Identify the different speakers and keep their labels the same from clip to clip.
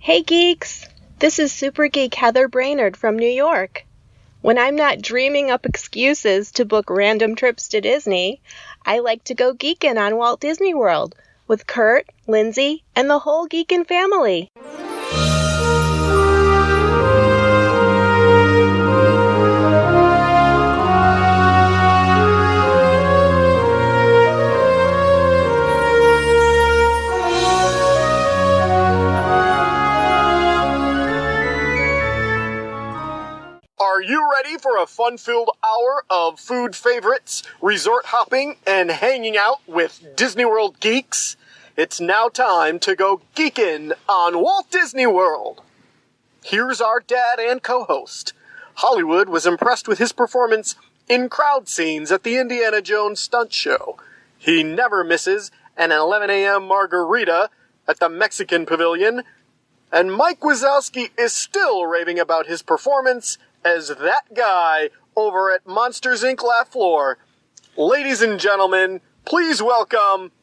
Speaker 1: Hey geeks! This is Super Geek Heather Brainerd from New York. When I'm not dreaming up excuses to book random trips to Disney, I like to go geekin' on Walt Disney World with Kurt, Lindsay, and the whole geekin' family.
Speaker 2: Are you ready for a fun-filled hour of food favorites, resort hopping, and hanging out with Disney World geeks? It's now time to go geekin' on Walt Disney World. Here's our dad and co-host. Hollywood was impressed with his performance in crowd scenes at the Indiana Jones stunt show. He never misses an 11 a.m. margarita at the Mexican Pavilion. And Mike Wazowski is still raving about his performance as that guy over at Monsters, Inc. Laugh Floor. Ladies and gentlemen, please welcome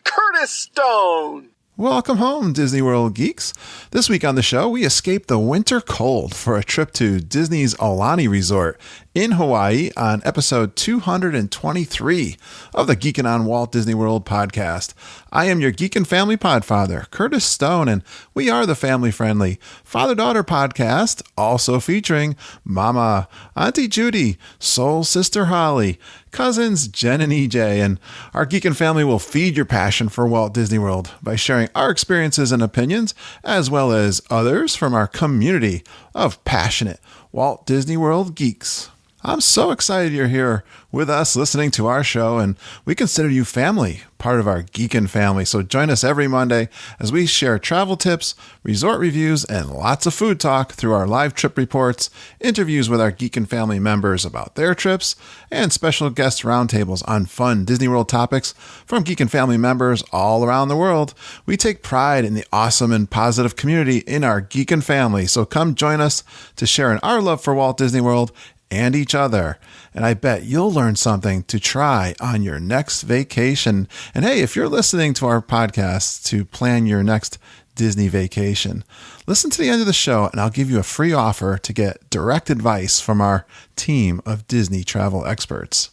Speaker 2: Curtis Stone.
Speaker 3: Welcome home, Disney World geeks. This week on the show, we escape the winter cold for a trip to Disney's Aulani Resort in Hawaii on episode 223 of the Geekin' on Walt Disney World podcast. I am your Geekin' Family Podfather, Curtis Stone, and we are the family-friendly father-daughter podcast, also featuring Mama, Auntie Judy, Soul Sister Holly, cousins Jen and EJ, and our Geekin' family will feed your passion for Walt Disney World by sharing our experiences and opinions, as well as others from our community of passionate Walt Disney World geeks. I'm so excited you're here with us listening to our show, and we consider you family, part of our Geekin' family. So join us every Monday as we share travel tips, resort reviews, and lots of food talk through our live trip reports, interviews with our Geekin' family members about their trips, and special guest roundtables on fun Disney World topics from Geekin' family members all around the world. We take pride in the awesome and positive community in our Geekin' family. So come join us to share in our love for Walt Disney World and each other. And I bet you'll learn something to try on your next vacation. And hey, if you're listening to our podcast to plan your next Disney vacation, listen to the end of the show and I'll give you a free offer to get direct advice from our team of Disney travel experts.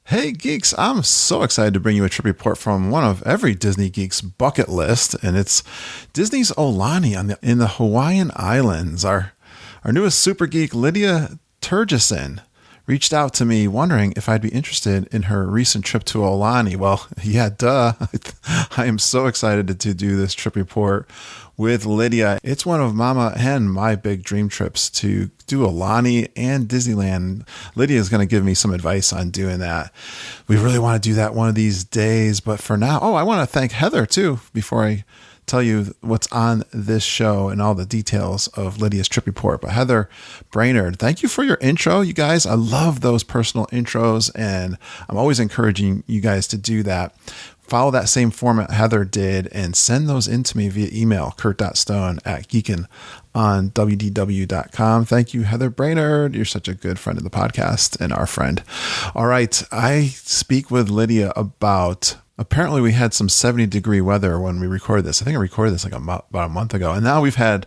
Speaker 3: Hey geeks, I'm so excited to bring you a trip report from one of every Disney geek's bucket list, and it's Disney's Aulani in the Hawaiian Islands. Our newest super geek, Lydia Terjeson, reached out to me wondering if I'd be interested in her recent trip to Aulani. Well, yeah, duh. I am so excited to do this trip report with Lydia. It's one of Mama and my big dream trips to do Aulani and Disneyland. Lydia is going to give me some advice on doing that. We really want to do that one of these days, but for now, I want to thank Heather too before I tell you what's on this show and all the details of Lydia's trip report. But Heather Brainerd, thank you for your intro, you guys. I love those personal intros, and I'm always encouraging you guys to do that. Follow that same format Heather did and send those in to me via email, kurt.stone@geekinonwdw.com. Thank you, Heather Brainerd. You're such a good friend of the podcast and our friend. All right. I speak with Lydia about, apparently we had some 70-degree weather when we recorded this. I think I recorded this like about a month ago. And now we've had,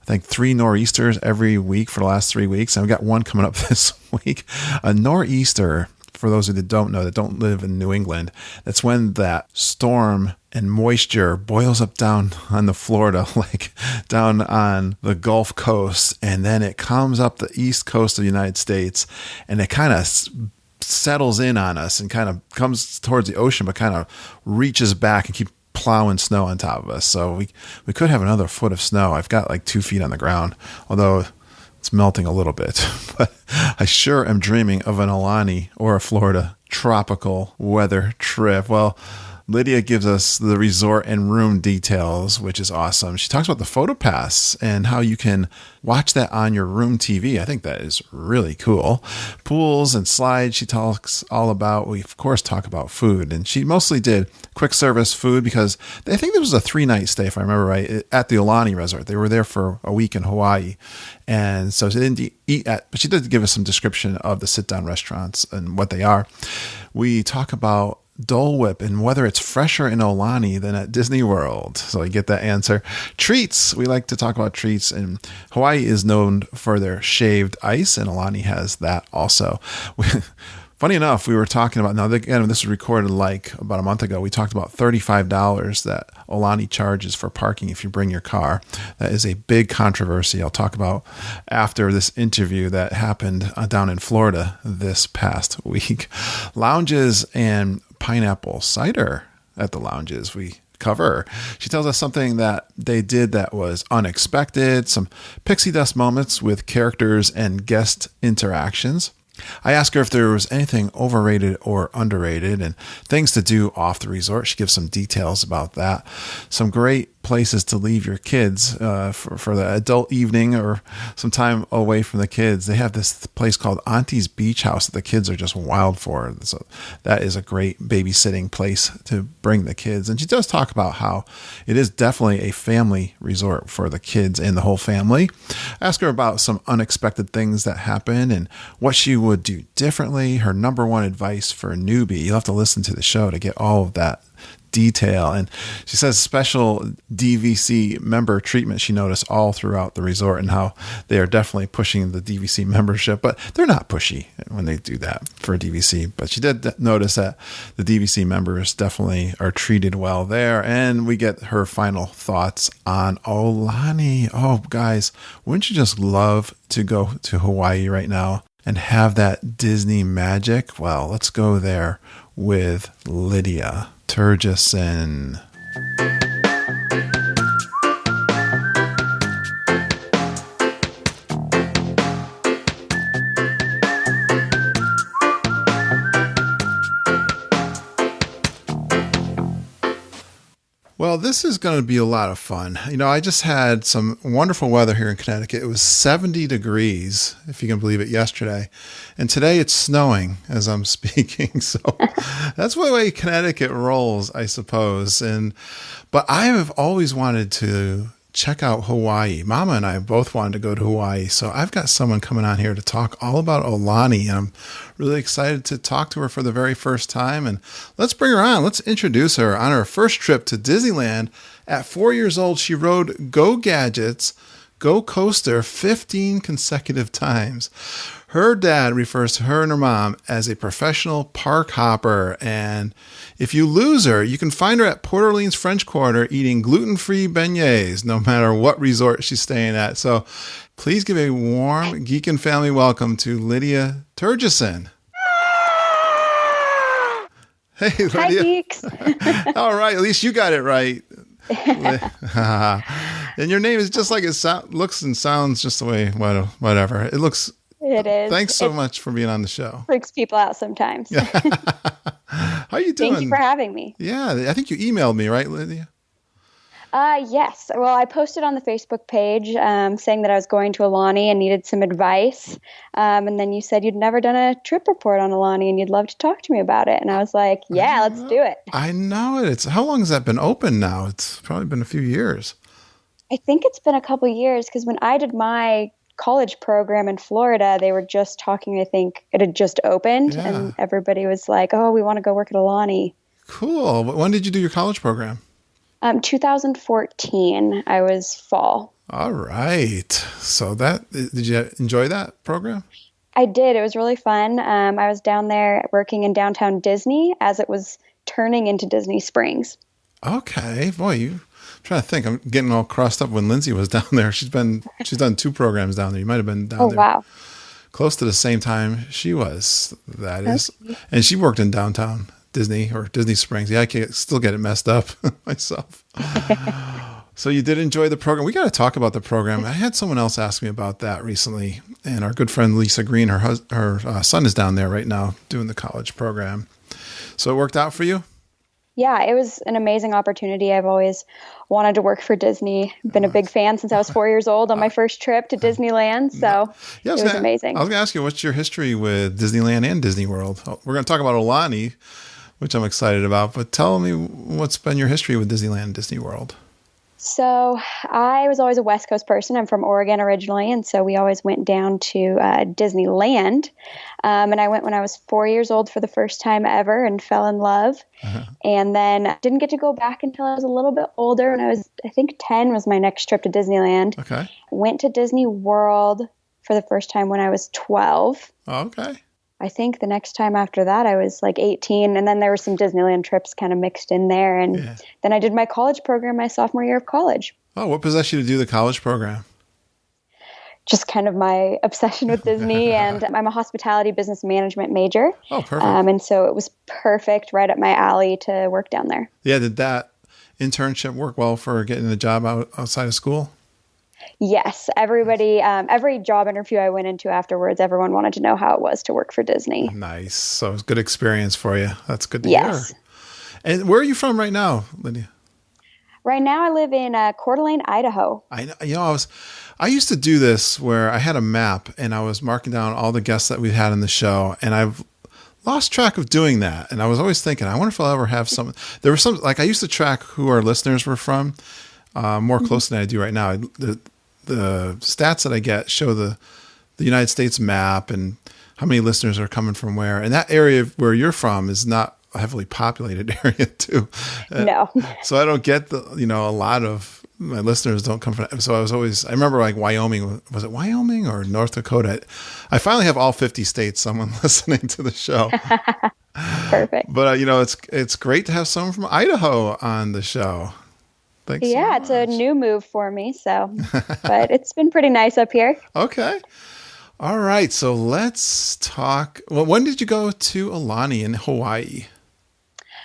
Speaker 3: I think, 3 nor'easters every week for the last 3 weeks. And we've got one coming up this week. A nor'easter, for those of you that don't know, that don't live in New England, that's when that storm and moisture boils up down on the Florida, like down on the Gulf Coast. And then it comes up the east coast of the United States, and it kind of settles in on us and kind of comes towards the ocean, but kind of reaches back and keep plowing snow on top of us. So we could have another foot of snow. I've got like 2 feet on the ground, although it's melting a little bit, but I sure am dreaming of an Aulani or a Florida tropical weather trip. Well, Lydia gives us the resort and room details, which is awesome. She talks about the PhotoPass and how you can watch that on your room TV. I think that is really cool. Pools and slides she talks all about. We, of course, talk about food. And she mostly did quick service food because I think there was a 3-night stay, if I remember right, at the Aulani Resort. They were there for a week in Hawaii. And so she didn't eat at, but she did give us some description of the sit-down restaurants and what they are. We talk about Dole Whip and whether it's fresher in Aulani than at Disney World. So I get that answer. Treats. We like to talk about treats, and Hawaii is known for their shaved ice, and Aulani has that also. Funny enough, we were talking about, now again, this was recorded like about a month ago, we talked about $35 that Aulani charges for parking if you bring your car. That is a big controversy I'll talk about after this interview that happened down in Florida this past week. Lounges and pineapple cider at the lounges we cover. She tells us something that they did that was unexpected, some pixie dust moments with characters and guest interactions. I ask her if there was anything overrated or underrated and things to do off the resort. She gives some details about that. Some great places to leave your kids for the adult evening or some time away from the kids. They have this place called Auntie's Beach House that the kids are just wild for. So that is a great babysitting place to bring the kids. And she does talk about how it is definitely a family resort for the kids and the whole family. Ask her about some unexpected things that happen and what she would do differently. Her number one advice for a newbie. You'll have to listen to the show to get all of that detail. And she says special DVC member treatment she noticed all throughout the resort and how they are definitely pushing the DVC membership, but they're not pushy when they do that for a DVC. But she did notice that the DVC members definitely are treated well there. And we get her final thoughts on Aulani. Oh, guys, wouldn't you just love to go to Hawaii right now and have that Disney magic? Well, let's go there with Lydia Terjeson. Well, this is going to be a lot of fun. You know, I just had some wonderful weather here in Connecticut. It was 70 degrees, if you can believe it, yesterday. And today it's snowing as I'm speaking. So that's the way Connecticut rolls, I suppose. But I have always wanted to check out Hawaii. Mama and I both wanted to go to Hawaii. So I've got someone coming on here to talk all about Aulani. And I'm really excited to talk to her for the very first time. And let's bring her on. Let's introduce her. On her first trip to Disneyland, at 4 years old, she rode Go Gadgets, Go Coaster 15 consecutive times. Her dad refers to her and her mom as a professional park hopper. And if you lose her, you can find her at Port Orleans French Quarter eating gluten-free beignets, no matter what resort she's staying at. So please give a warm Geek and Family welcome to Lydia Terjeson. Hey, Lydia.
Speaker 4: Hi, Geeks.
Speaker 3: All right, at least you got it right. And your name is just like it looks and sounds just the way, whatever. It looks...
Speaker 4: It is.
Speaker 3: Thanks so much for being on the show.
Speaker 4: Freaks people out sometimes.
Speaker 3: How you doing?
Speaker 4: Thank you for having me.
Speaker 3: Yeah, I think you emailed me, right, Lydia?
Speaker 4: Yes. Well, I posted on the Facebook page saying that I was going to Aulani and needed some advice. And then you said you'd never done a trip report on Aulani and you'd love to talk to me about it. And I was like, yeah, let's do it.
Speaker 3: I know it. How long has that been open now? It's probably been a few years.
Speaker 4: I think it's been a couple years because when I did my college program in Florida, they were just talking, I think it had just opened and everybody was like, oh, we want to go work at Aulani.
Speaker 3: Cool. When did you do your college program?
Speaker 4: 2014. I was fall.
Speaker 3: All right. So did you enjoy that program?
Speaker 4: I did. It was really fun. I was down there working in downtown Disney as it was turning into Disney Springs.
Speaker 3: Okay. Boy, I'm trying to think. I'm getting all crossed up when Lindsay was down there. She's done 2 programs down there. You might have been down there.
Speaker 4: Wow.
Speaker 3: Close to the same time she was. That is. And she worked in downtown Disney or Disney Springs. Yeah, I can still get it messed up myself. So you did enjoy the program. We got to talk about the program. I had someone else ask me about that recently. And our good friend Lisa Green, her son is down there right now doing the college program. So it worked out for you?
Speaker 4: Yeah, it was an amazing opportunity. I've always wanted to work for Disney. Been a big fan since I was 4 years old on my first trip to Disneyland. So it was amazing.
Speaker 3: I was going to ask you, what's your history with Disneyland and Disney World? We're going to talk about Aulani, which I'm excited about. But tell me what's been your history with Disneyland and Disney World.
Speaker 4: So I was always a West Coast person. I'm from Oregon originally, and so we always went down to Disneyland. And I went when I was 4 years old for the first time ever and fell in love. And then didn't get to go back until I was a little bit older. When I was, I think 10 was my next trip to Disneyland.
Speaker 3: Okay.
Speaker 4: Went to Disney World for the first time when I was 12.
Speaker 3: Okay.
Speaker 4: I think the next time after that, I was like 18. And then there were some Disneyland trips kind of mixed in there. And then I did my college program my sophomore year of college.
Speaker 3: Oh, what possessed you to do the college program?
Speaker 4: Just kind of my obsession with Disney. And I'm a hospitality business management major.
Speaker 3: Oh, perfect.
Speaker 4: And so it was perfect, right up my alley to work down there.
Speaker 3: Yeah. Did that internship work well for getting a job outside of school?
Speaker 4: Yes. Everybody, every job interview I went into afterwards, everyone wanted to know how it was to work for Disney.
Speaker 3: Nice. So it was a good experience for you. That's good to
Speaker 4: Yes.
Speaker 3: hear. And where are you from right now, Lydia?
Speaker 4: Right now I live in Coeur d'Alene, Idaho.
Speaker 3: I used to do this where I had a map and I was marking down all the guests that we had in the show, and I've lost track of doing that. And I was always thinking, I wonder if I'll ever have some. There were some, like I used to track who our listeners were from more closely than I do right now. The stats that I get show the United States map and how many listeners are coming from where. And that area where you're from is not a heavily populated area too.
Speaker 4: No.
Speaker 3: So I don't get a lot of my listeners don't come from. So I remember like Wyoming, was it Wyoming or North Dakota? I finally have all 50 states, someone listening to the show.
Speaker 4: Perfect.
Speaker 3: But it's great to have someone from Idaho on the show. Thanks.
Speaker 4: Yeah, it's a new move for me. So, but it's been pretty nice up here.
Speaker 3: Okay. All right. So let's talk. Well, when did you go to Aulani in Hawaii?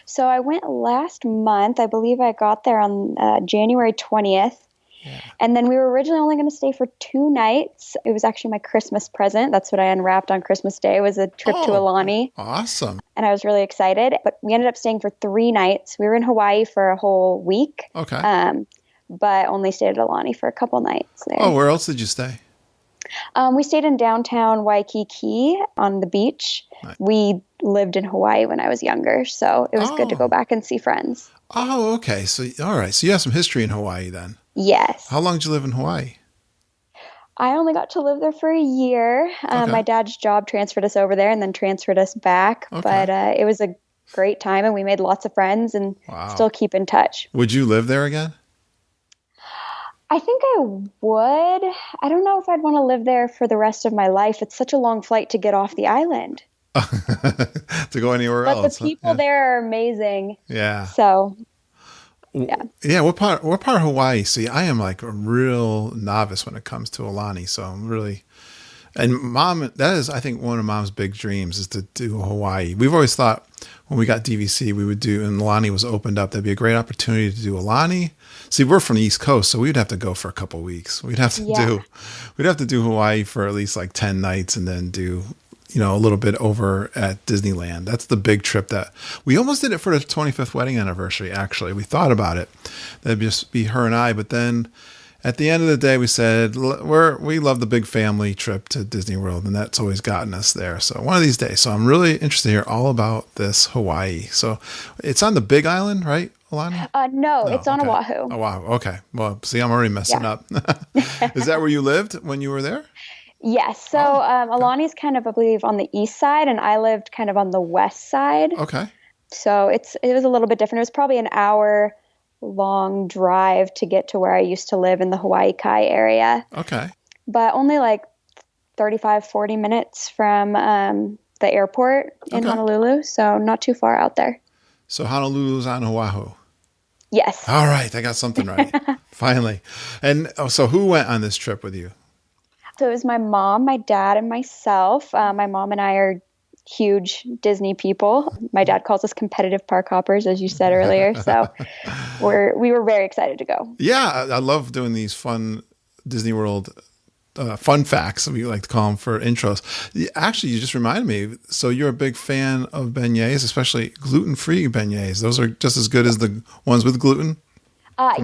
Speaker 4: So I went last month. I believe I got there on January 20th. Yeah. And then we were originally only going to stay for 2 nights. It was actually my Christmas present. That's what I unwrapped on Christmas Day, was a trip to Aulani.
Speaker 3: Awesome.
Speaker 4: And I was really excited. But we ended up staying for 3 nights. We were in Hawaii for a whole week.
Speaker 3: Okay.
Speaker 4: But only stayed at Aulani for a couple nights there.
Speaker 3: Oh, where else did you stay?
Speaker 4: We stayed in downtown Waikiki on the beach. Nice. We lived in Hawaii when I was younger, so it was good to go back and see friends.
Speaker 3: Oh, okay. So, all right. So you have some history in Hawaii then?
Speaker 4: Yes.
Speaker 3: How long did you live in Hawaii?
Speaker 4: I only got to live there for a year. My dad's job transferred us over there and then transferred us back. Okay. But it was a great time, and we made lots of friends and still keep in touch.
Speaker 3: Would you live there again?
Speaker 4: I think I would. I don't know if I'd want to live there for the rest of my life. It's such a long flight to get off the island.
Speaker 3: To go anywhere else.
Speaker 4: But the people there are amazing.
Speaker 3: Yeah.
Speaker 4: So, yeah.
Speaker 3: Yeah. What part of Hawaii? See, I am like a real novice when it comes to Aulani. So I'm really, and Mom, that is, I think, one of Mom's big dreams is to do Hawaii. We've always thought when we got DVC, we would do, and Aulani was opened up, that'd be a great opportunity to do Aulani. See, we're from the East Coast, so we'd have to go for a couple of weeks. We'd have to do Hawaii for at least like 10 nights and then do, a little bit over at Disneyland. That's the big trip that we almost did it for the 25th wedding anniversary. Actually, we thought about it. That'd just be her and I. But then at the end of the day, we said, we love the big family trip to Disney World, and that's always gotten us there. So one of these days. So I'm really interested to hear all about this Hawaii. So it's on the Big Island, right, Aulani?
Speaker 4: No, it's on Oahu.
Speaker 3: Oahu. Okay. Well, see, I'm already messing up. Is that where you lived when you were there?
Speaker 4: Yes. So Aulani is kind of, I believe, on the east side, and I lived kind of on the west side.
Speaker 3: Okay.
Speaker 4: So it was a little bit different. It was probably an hour-long drive to get to where I used to live in the Hawaii Kai area.
Speaker 3: Okay.
Speaker 4: But only like 35, 40 minutes from the airport in Honolulu, so not too far out there.
Speaker 3: So Honolulu's on Oahu?
Speaker 4: Yes.
Speaker 3: All right. I got something right. Finally. And so who went on this trip with you?
Speaker 4: So it was my mom, my dad, and myself. My mom and I are huge Disney people. My dad calls us competitive park hoppers, as you said earlier. So we were very excited to go.
Speaker 3: Yeah, I love doing these fun Disney World fun facts, we like to call them, for intros. Actually, you just reminded me. So you're a big fan of beignets, especially gluten-free beignets. Those are just as good as the ones with gluten?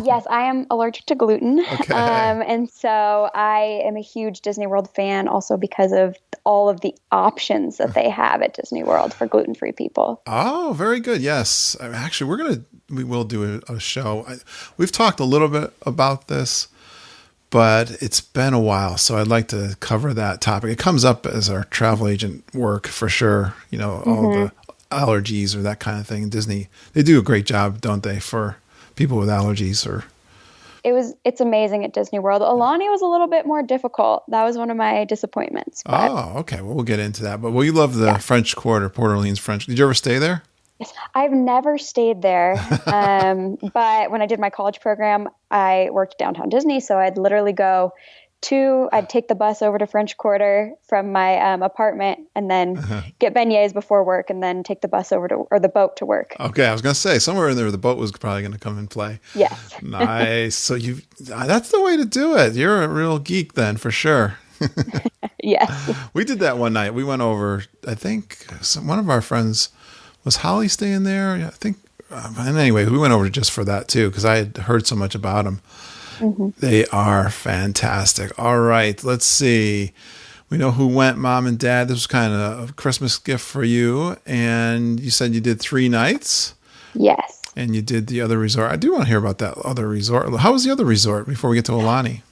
Speaker 4: Yes, I am allergic to gluten.
Speaker 3: Okay.
Speaker 4: And so I am a huge Disney World fan also because of all of the options that they have at Disney World for gluten-free people.
Speaker 3: Oh, very good. Yes. Actually, we will do a show. We've talked a little bit about this, but it's been a while. So I'd like to cover that topic. It comes up as our travel agent work for sure. You know, all the allergies or that kind of thing. Disney, they do a great job, don't they, for people with allergies or...
Speaker 4: It's amazing at Disney World. Aulani was a little bit more difficult. That was one of my disappointments. But,
Speaker 3: oh, okay. Well, we'll get into that. But you love the French Quarter, Port Orleans French. Did you ever stay there?
Speaker 4: I've never stayed there. But when I did my college program, I worked downtown Disney. So I'd literally I'd take the bus over to French Quarter from my apartment and then get beignets before work and then take the bus or the boat to work.
Speaker 3: Okay. I was going to say somewhere in there, the boat was probably going to come and play.
Speaker 4: Yes.
Speaker 3: Nice. So that's the way to do it. You're a real geek then for sure.
Speaker 4: Yes.
Speaker 3: We did that one night. We went over, I think one of our friends, was Holly staying there? I think, and anyway, we went over just for that too, because I had heard so much about them. Mm-hmm. They are fantastic. All right, let's see. We know who went, Mom and Dad. This was kind of a Christmas gift for you. And you said you did 3 nights?
Speaker 4: Yes.
Speaker 3: And you did the other resort. I do want to hear about that other resort. How was the other resort before we get to Aulani?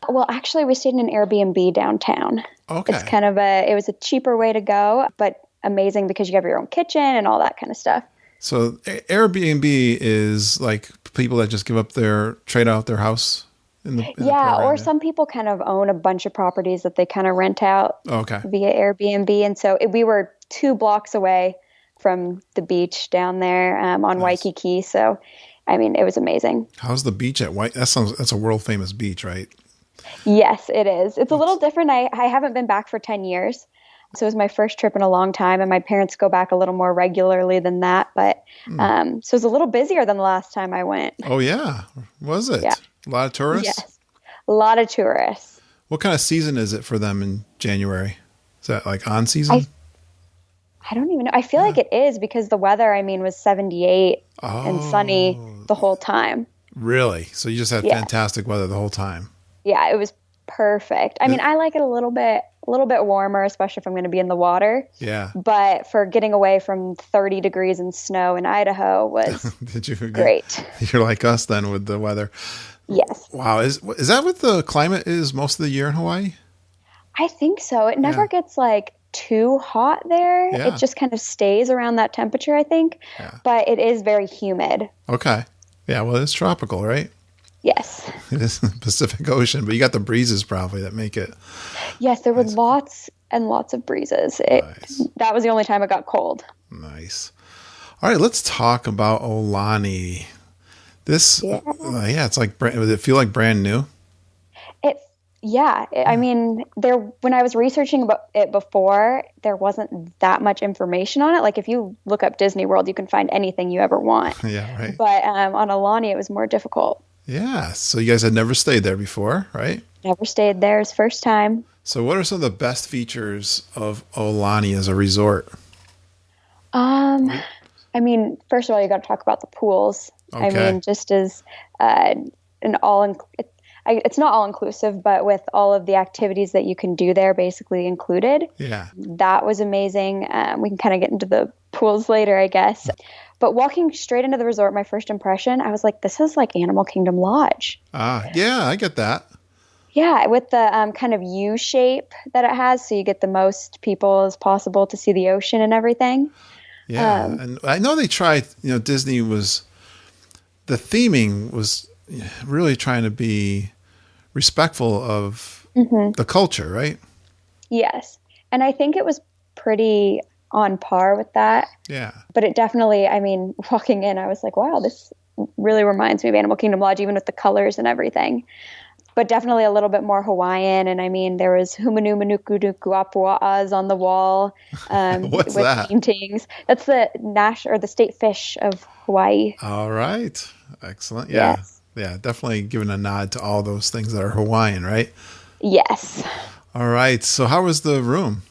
Speaker 4: Well, actually, we stayed in an Airbnb downtown.
Speaker 3: Okay.
Speaker 4: It's it was a cheaper way to go, but amazing because you have your own kitchen and all that kind of stuff.
Speaker 3: So Airbnb is like people that just trade out their house in the program,
Speaker 4: or some people kind of own a bunch of properties that they kind of rent out via Airbnb. And so we were 2 blocks away from the beach down there on Waikiki. So, I mean, it was amazing.
Speaker 3: How's the beach at Waikiki? That's a world famous beach, right?
Speaker 4: Yes, it is. It's a little different. I haven't been back for 10 years. So it was my first trip in a long time, and my parents go back a little more regularly than that. But so it was a little busier than the last time I went.
Speaker 3: Oh, yeah. Was it?
Speaker 4: Yeah.
Speaker 3: A lot of tourists?
Speaker 4: Yes. A lot of tourists.
Speaker 3: What kind of season is it for them in January? Is that like on season?
Speaker 4: I don't even know. I feel like it is because the weather, was 78 and sunny the whole time.
Speaker 3: Really? So you just had fantastic weather the whole time?
Speaker 4: Yeah, it was perfect. I like it a little bit warmer, especially if I'm going to be in the water.
Speaker 3: Yeah.
Speaker 4: But for getting away from 30 degrees and snow in Idaho was great.
Speaker 3: You're like us then with the weather.
Speaker 4: Yes.
Speaker 3: Wow. Is that what the climate is most of the year in Hawaii?
Speaker 4: I think so. It never gets too hot there.
Speaker 3: Yeah.
Speaker 4: It just kind of stays around that temperature, I think. Yeah. But it is very humid.
Speaker 3: Okay. Yeah. Well, it's tropical, right?
Speaker 4: Yes.
Speaker 3: It is in the Pacific Ocean, but you got the breezes probably that make it.
Speaker 4: Yes, there were lots and lots of breezes. That was the only time it got cold.
Speaker 3: Nice. All right, let's talk about Aulani. This, it's like, does it feel like brand new? When I was researching about it before, there wasn't that much information on it. Like if you look up Disney World, you can find anything you ever want. Yeah, right.
Speaker 4: But on Aulani, it was more difficult.
Speaker 3: Yeah. So you guys had never stayed there before, right?
Speaker 4: Never stayed there. It's first time.
Speaker 3: So what are some of the best features of Aulani as a resort?
Speaker 4: First of all, you got to talk about the pools.
Speaker 3: Okay.
Speaker 4: Just as it's not all inclusive, but with all of the activities that you can do there basically included.
Speaker 3: Yeah.
Speaker 4: That was amazing. We can kind of get into the pools later, I guess. But walking straight into the resort, my first impression, I was like, this is like Animal Kingdom Lodge.
Speaker 3: Yeah, I get that.
Speaker 4: Yeah, with the kind of U shape that it has, so you get the most people as possible to see the ocean and everything.
Speaker 3: Yeah, and I know they tried, Disney the theming was really trying to be respectful of the culture, right? Yes.
Speaker 4: And I think it was pretty on par with that.
Speaker 3: Yeah.
Speaker 4: But it definitely, walking in, I was like, wow, this really reminds me of Animal Kingdom Lodge, even with the colors and everything. But definitely a little bit more Hawaiian. And there was Humanu Manukuduku Apua'as on the wall.
Speaker 3: What's
Speaker 4: with
Speaker 3: that?
Speaker 4: Paintings. That's the the state fish of Hawaii.
Speaker 3: All right. Excellent. Yeah. Yes. Yeah. Definitely giving a nod to all those things that are Hawaiian, right?
Speaker 4: Yes.
Speaker 3: All right. So how was the room?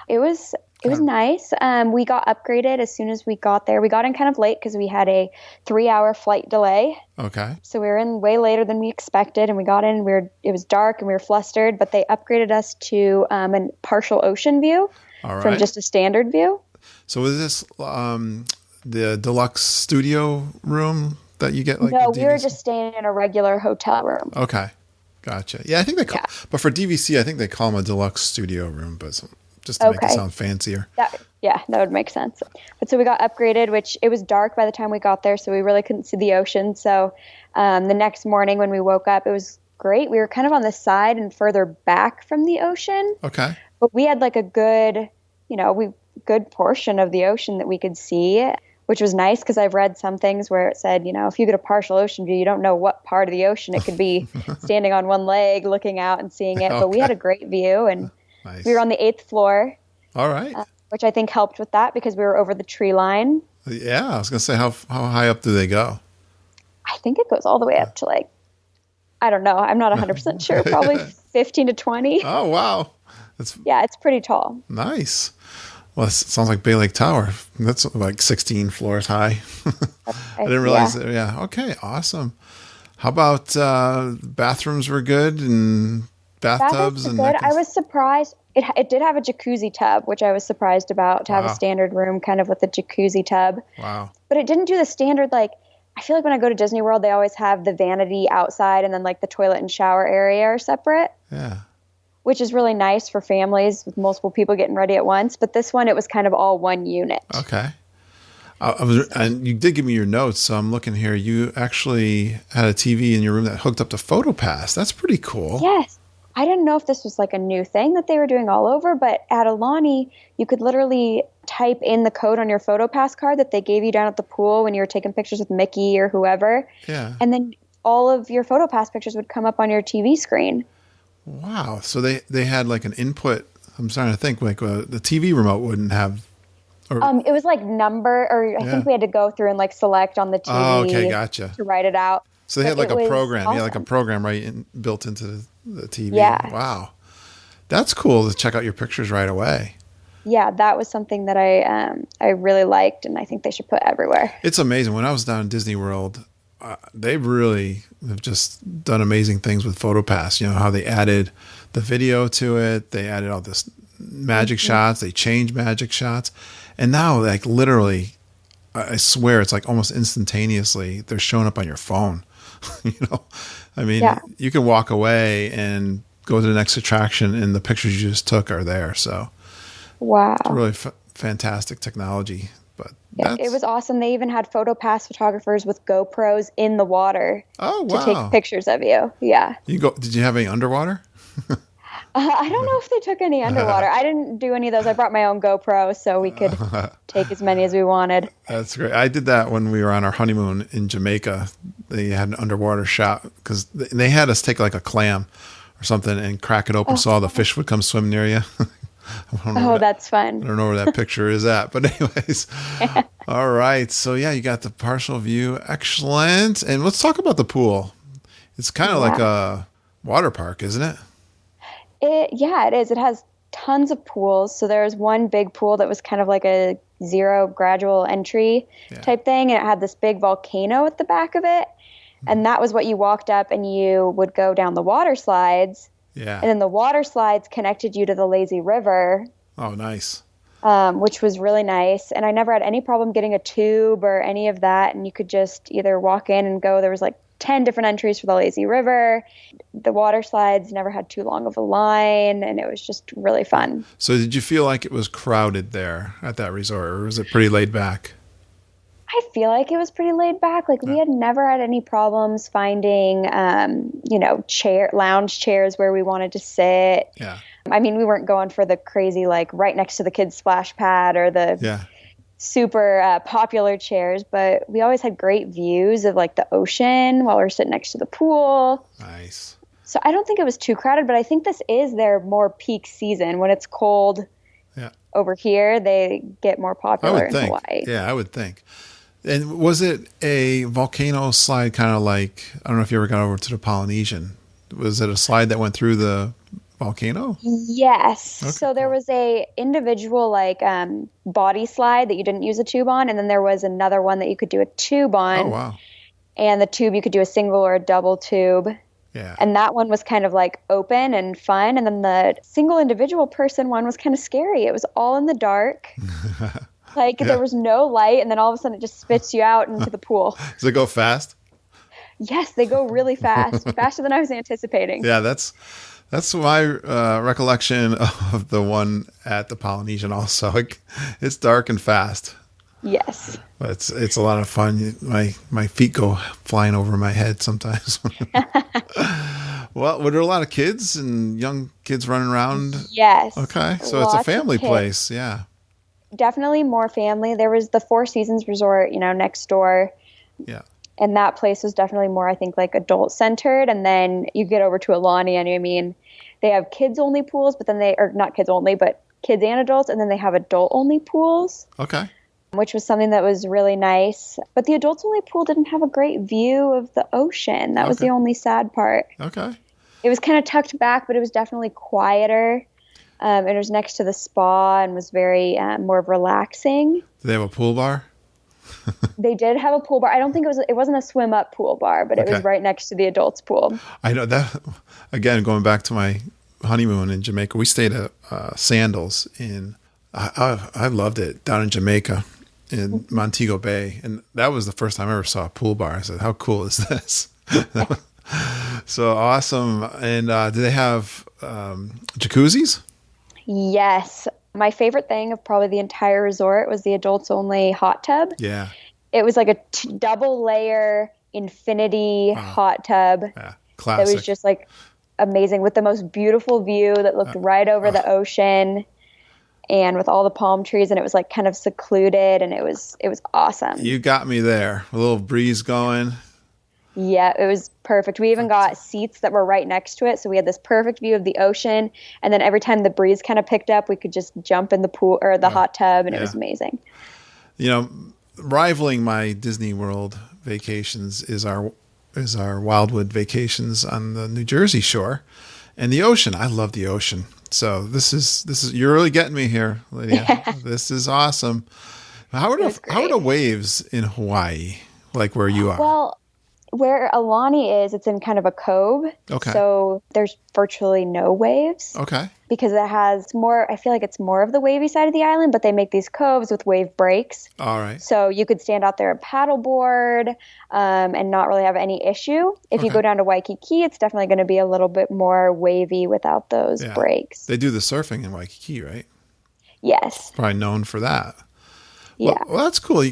Speaker 4: It was It was nice. We got upgraded as soon as we got there. We got in kind of late because we had a 3-hour flight delay.
Speaker 3: Okay.
Speaker 4: So we were in way later than we expected, and we got in. It was dark and we were flustered, but they upgraded us to a partial ocean view from just a standard view.
Speaker 3: So was this the deluxe studio room that you get? Like
Speaker 4: no, we were just staying in a regular hotel room.
Speaker 3: Okay, gotcha. Yeah, I think they call, but for DVC, I think they call them a deluxe studio room, but just to make it sound fancier.
Speaker 4: That would make sense. But so we got upgraded, which it was dark by the time we got there, so we really couldn't see the ocean. So the next morning when we woke up, it was great. We were kind of on the side and further back from the ocean.
Speaker 3: Okay.
Speaker 4: But we had like a good portion of the ocean that we could see, which was nice because I've read some things where it said, if you get a partial ocean view, you don't know what part of the ocean. It could be standing on one leg, looking out and seeing it. Okay. But we had a great view, and nice. We were on the 8th floor.
Speaker 3: All right.
Speaker 4: Which I think helped with that because we were over the tree line.
Speaker 3: Yeah, I was going to say, how high up do they go?
Speaker 4: I think it goes all the way up to I don't know. I'm not 100% sure. Probably 15 to 20.
Speaker 3: Oh, wow.
Speaker 4: It's pretty tall.
Speaker 3: Nice. Well, it sounds like Bay Lake Tower. That's like 16 floors high. I didn't realize that. Yeah. Okay. Awesome. How about bathrooms were good and bathtubs?
Speaker 4: And good. I was surprised. It did have a jacuzzi tub, which I was surprised about to have a standard room kind of with a jacuzzi tub.
Speaker 3: Wow.
Speaker 4: But it didn't do the standard, I feel like when I go to Disney World, they always have the vanity outside and then the toilet and shower area are separate.
Speaker 3: Yeah.
Speaker 4: Which is really nice for families with multiple people getting ready at once. But this one, it was kind of all one unit.
Speaker 3: Okay. And you did give me your notes, so I'm looking here. You actually had a TV in your room that hooked up to PhotoPass. That's pretty cool.
Speaker 4: Yes. I didn't know if this was a new thing that they were doing all over, but at Aulani, you could literally type in the code on your PhotoPass card that they gave you down at the pool when you were taking pictures with Mickey or whoever.
Speaker 3: Yeah.
Speaker 4: And then all of your PhotoPass pictures would come up on your TV screen.
Speaker 3: Wow. So they had an input. I'm starting to think the TV remote wouldn't have.
Speaker 4: It was number, or I think we had to go through and select on the TV.
Speaker 3: Oh, okay, gotcha.
Speaker 4: To write it out.
Speaker 3: So they had a program.
Speaker 4: Awesome.
Speaker 3: Yeah, a program built into the TV.
Speaker 4: Yeah.
Speaker 3: Wow. That's cool to check out your pictures right away.
Speaker 4: Yeah, that was something that I really liked, and I think they should put everywhere.
Speaker 3: It's amazing. When I was down in Disney World, they really have just done amazing things with PhotoPass. How they added the video to it. They added all this magic shots. They changed magic shots. And now, literally, I swear it's almost instantaneously they're showing up on your phone. You can walk away and go to the next attraction and the pictures you just took are there. So,
Speaker 4: wow.
Speaker 3: It's really fantastic technology. But
Speaker 4: it was awesome. They even had PhotoPass photographers with GoPros in the water to take pictures of you. Yeah.
Speaker 3: Did you have any underwater?
Speaker 4: I don't know if they took any underwater. I didn't do any of those. I brought my own GoPro so we could take as many as we wanted.
Speaker 3: That's great. I did that when we were on our honeymoon in Jamaica. They had an underwater shot because they had us take a clam or something and crack it open so all the fish would come swim near you.
Speaker 4: That's fun.
Speaker 3: I don't know where that picture is at, but anyways. All right. So you got the partial view. Excellent. And let's talk about the pool. It's kind of like a water park, isn't it?
Speaker 4: It is. It has tons of pools. So there's one big pool that was kind of like a zero gradual entry type thing. And it had this big volcano at the back of it. And that was what you walked up and you would go down the water slides.
Speaker 3: Yeah.
Speaker 4: And then the water slides connected you to the lazy river.
Speaker 3: Oh, nice.
Speaker 4: Which was really nice. And I never had any problem getting a tube or any of that. And you could just either walk in and go. There was 10 different entries for the lazy river. The water slides never had too long of a line, and it was just really fun.
Speaker 3: So did you feel like it was crowded there at that resort, or was it pretty laid back?
Speaker 4: I feel like it was pretty laid back. We had never had any problems finding, lounge chairs where we wanted to sit.
Speaker 3: Yeah.
Speaker 4: We weren't going for the crazy, right next to the kids' splash pad or the super popular chairs, but we always had great views of the ocean while we were sitting next to the pool.
Speaker 3: Nice.
Speaker 4: So I don't think it was too crowded, but I think this is their more peak season. When it's cold over here, they get more popular in Hawaii.
Speaker 3: Yeah, I would think. And was it a volcano slide kind of I don't know if you ever got over to the Polynesian. Was it a slide that went through the volcano?
Speaker 4: Yes.
Speaker 3: Okay,
Speaker 4: So there
Speaker 3: cool.
Speaker 4: was a individual like body slide that you didn't use a tube on, and then there was another one that you could do a tube
Speaker 3: Oh,
Speaker 4: on,
Speaker 3: wow.
Speaker 4: and the tube you could do a single or a double tube.
Speaker 3: Yeah.
Speaker 4: And that one was kind of like open and fun. And then the single individual person one was kind of scary. It was all in the dark. Like
Speaker 3: Yeah.
Speaker 4: there was no light. And then all of a sudden it just spits you out into the pool.
Speaker 3: Does it go fast?
Speaker 4: Yes, they go really fast, faster than I was anticipating.
Speaker 3: Yeah, that's my recollection of the one at the Polynesian also. Like, it's dark and fast.
Speaker 4: Yes.
Speaker 3: But it's a lot of fun. My feet go flying over my head sometimes. Well, were there a lot of kids and young kids running around?
Speaker 4: Yes.
Speaker 3: Okay, so it's a
Speaker 4: Lots of
Speaker 3: family
Speaker 4: kids.
Speaker 3: place. Yeah.
Speaker 4: Definitely more family. There was the Four Seasons Resort, next door.
Speaker 3: Yeah.
Speaker 4: And that place was definitely more, I think, like adult centered. And then you get over to Aulani, and I mean, they have kids only pools, but then or not kids only, but kids and adults. And then they have adult only pools,
Speaker 3: Okay.
Speaker 4: which was something that was really nice. But the adults only pool didn't have a great view of the ocean. That was
Speaker 3: Okay.
Speaker 4: the only sad part.
Speaker 3: Okay.
Speaker 4: It was kind of tucked back, but it was definitely quieter. And it was next to the spa and was very more relaxing.
Speaker 3: Do they have a pool bar?
Speaker 4: They did have a pool bar. I don't think it wasn't a swim up pool bar, but it was
Speaker 3: Okay.
Speaker 4: right next to the adults pool.
Speaker 3: I know that. Again, going back to my honeymoon in Jamaica, we stayed at Sandals I loved it down in Jamaica in Montego Bay, and that was the first time I ever saw a pool bar. I said, "How cool is this?" So awesome! And do they have jacuzzis?
Speaker 4: Yes. My favorite thing of probably the entire resort was the adults only hot tub.
Speaker 3: Yeah,
Speaker 4: It was like a double layer infinity hot tub
Speaker 3: yeah,
Speaker 4: that
Speaker 3: classic.
Speaker 4: was just like amazing with the most beautiful view that looked right over the ocean and with all the palm trees, and it was like kind of secluded, and it was awesome.
Speaker 3: You got me there. A little breeze going.
Speaker 4: Yeah, it was perfect. We even got seats that were right next to it, so we had this perfect view of the ocean, and then every time the breeze kind of picked up, we could just jump in the pool or the hot tub, and it was amazing.
Speaker 3: Rivaling my Disney World vacations is our Wildwood vacations on the New Jersey shore and the ocean. I love the ocean. So this is you're really getting me here, Lydia. This is awesome. How are the waves in Hawaii, like where you are?
Speaker 4: Well, where Aulani is, it's in kind of a cove.
Speaker 3: Okay.
Speaker 4: So there's virtually no waves
Speaker 3: Okay.
Speaker 4: because it has more, I feel like it's more of the wavy side of the island, but they make these coves with wave breaks.
Speaker 3: All right.
Speaker 4: So you could stand out there and paddleboard and not really have any issue. If you
Speaker 3: Okay.
Speaker 4: go down to Waikiki, it's definitely going to be a little bit more wavy without those
Speaker 3: Yeah.
Speaker 4: breaks.
Speaker 3: They do the surfing in Waikiki, right?
Speaker 4: Yes.
Speaker 3: Probably known for that.
Speaker 4: Yeah.
Speaker 3: Well, that's cool.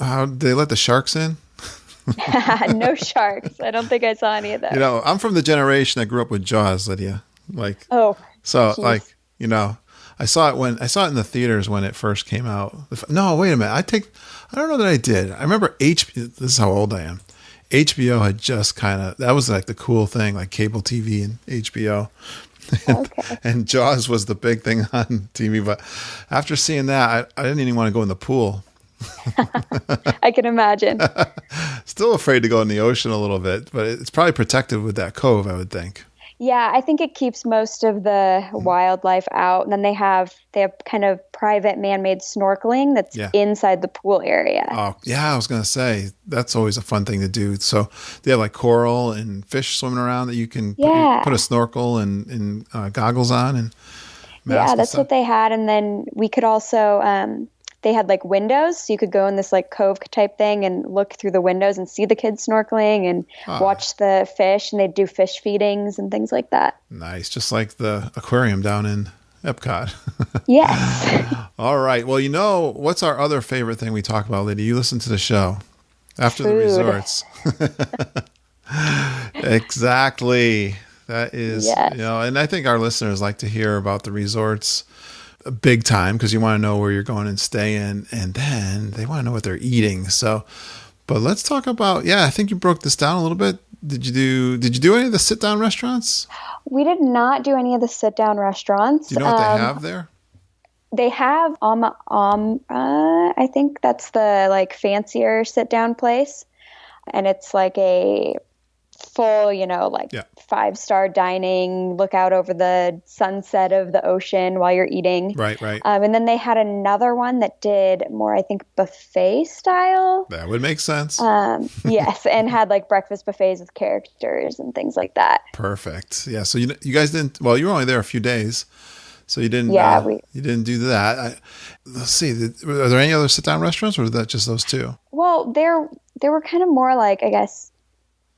Speaker 3: How did they let the sharks in?
Speaker 4: No sharks. I don't think I saw any of those.
Speaker 3: I'm from the generation that grew up with Jaws, Lydia.
Speaker 4: Oh,
Speaker 3: So
Speaker 4: Jeez.
Speaker 3: I saw it in the theaters when it first came out. No, wait a minute. I don't know that I did. I remember this is how old I am. HBO had just that was like the cool thing, like cable TV and HBO.
Speaker 4: okay.
Speaker 3: And Jaws was the big thing on TV. But after seeing that, I didn't even want to go in the pool.
Speaker 4: I can imagine.
Speaker 3: Still afraid to go in the ocean a little bit, but it's probably protected with that cove, I would think.
Speaker 4: Yeah, I think it keeps most of the wildlife out. And then they have kind of private man-made snorkeling that's inside the pool area.
Speaker 3: Oh, yeah, I was going to say, that's always a fun thing to do. So they have like coral and fish swimming around that you can put a snorkel and goggles on and mask.
Speaker 4: Yeah, that's what they had. And then we could also, they had like windows, so you could go in this like cove type thing and look through the windows and see the kids snorkeling and watch the fish, and they'd do fish feedings and things like that.
Speaker 3: Nice, just like the aquarium down in Epcot.
Speaker 4: Yes.
Speaker 3: All right. Well, what's our other favorite thing we talk about, Lydia? You listen to the show after the
Speaker 4: Food.
Speaker 3: resorts. Exactly. That is,
Speaker 4: Yes.
Speaker 3: and I think our listeners like to hear about the resorts big time because you want to know where you're going and staying, and then they want to know what they're eating. So, but let's talk about, I think you broke this down a little bit. Did you do any of the sit down restaurants?
Speaker 4: We did not do any of the sit down restaurants.
Speaker 3: Do you know what they have there?
Speaker 4: They have I think that's the like fancier sit down place, and it's like a full, like
Speaker 3: Yeah.
Speaker 4: 5-star dining, look out over the sunset of the ocean while you're eating.
Speaker 3: Right, right.
Speaker 4: And then they had another one that did more, I think, buffet style.
Speaker 3: That would make sense.
Speaker 4: Yes, and had like breakfast buffets with characters and things like that.
Speaker 3: Perfect. Yeah. So you guys didn't. Well, you were only there a few days, so you didn't.
Speaker 4: Yeah,
Speaker 3: you didn't do that. Let's see. Are there any other sit-down restaurants, or was that just those two?
Speaker 4: Well, they were kind of more like, I guess,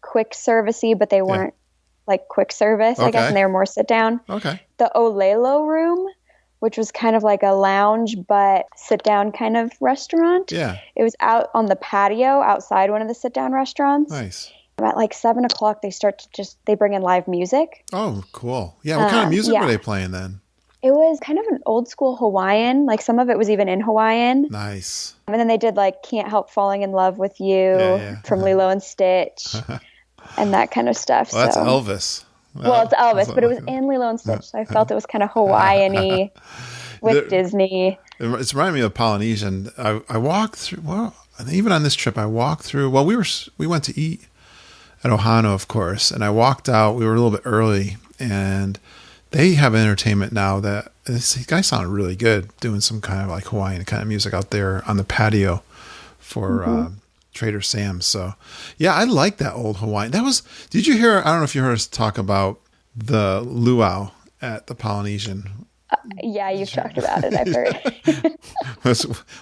Speaker 4: quick servicey, but they weren't like quick service, I guess, and they were more sit down.
Speaker 3: Okay.
Speaker 4: The Olelo room, which was kind of like a lounge but sit down kind of restaurant.
Speaker 3: Yeah.
Speaker 4: It was out on the patio outside one of the sit down restaurants.
Speaker 3: Nice.
Speaker 4: At like 7:00, they bring in live music.
Speaker 3: Oh, cool. Yeah. What kind of music were they playing then?
Speaker 4: It was kind of an old school Hawaiian. Like some of it was even in Hawaiian.
Speaker 3: Nice.
Speaker 4: And then they did like Can't Help Falling in Love with You from Lilo and Stitch and that kind of stuff.
Speaker 3: Well, that's Elvis.
Speaker 4: Well, it's Elvis, but it was in Lilo and Stitch. So I felt it was kind of Hawaiian-y with Disney.
Speaker 3: It's reminding me of Polynesian. I walked through, well, even on this trip, I walked through, well, we went to eat at Ohana, of course, and I walked out, we were a little bit early, and they have entertainment now that this guy sounded really good doing some kind of like Hawaiian kind of music out there on the patio for Trader Sam's. So yeah, I like that old Hawaiian. Did you hear, I don't know if you heard us talk about the luau at the Polynesian.
Speaker 4: Yeah, you've talked about it, I've heard.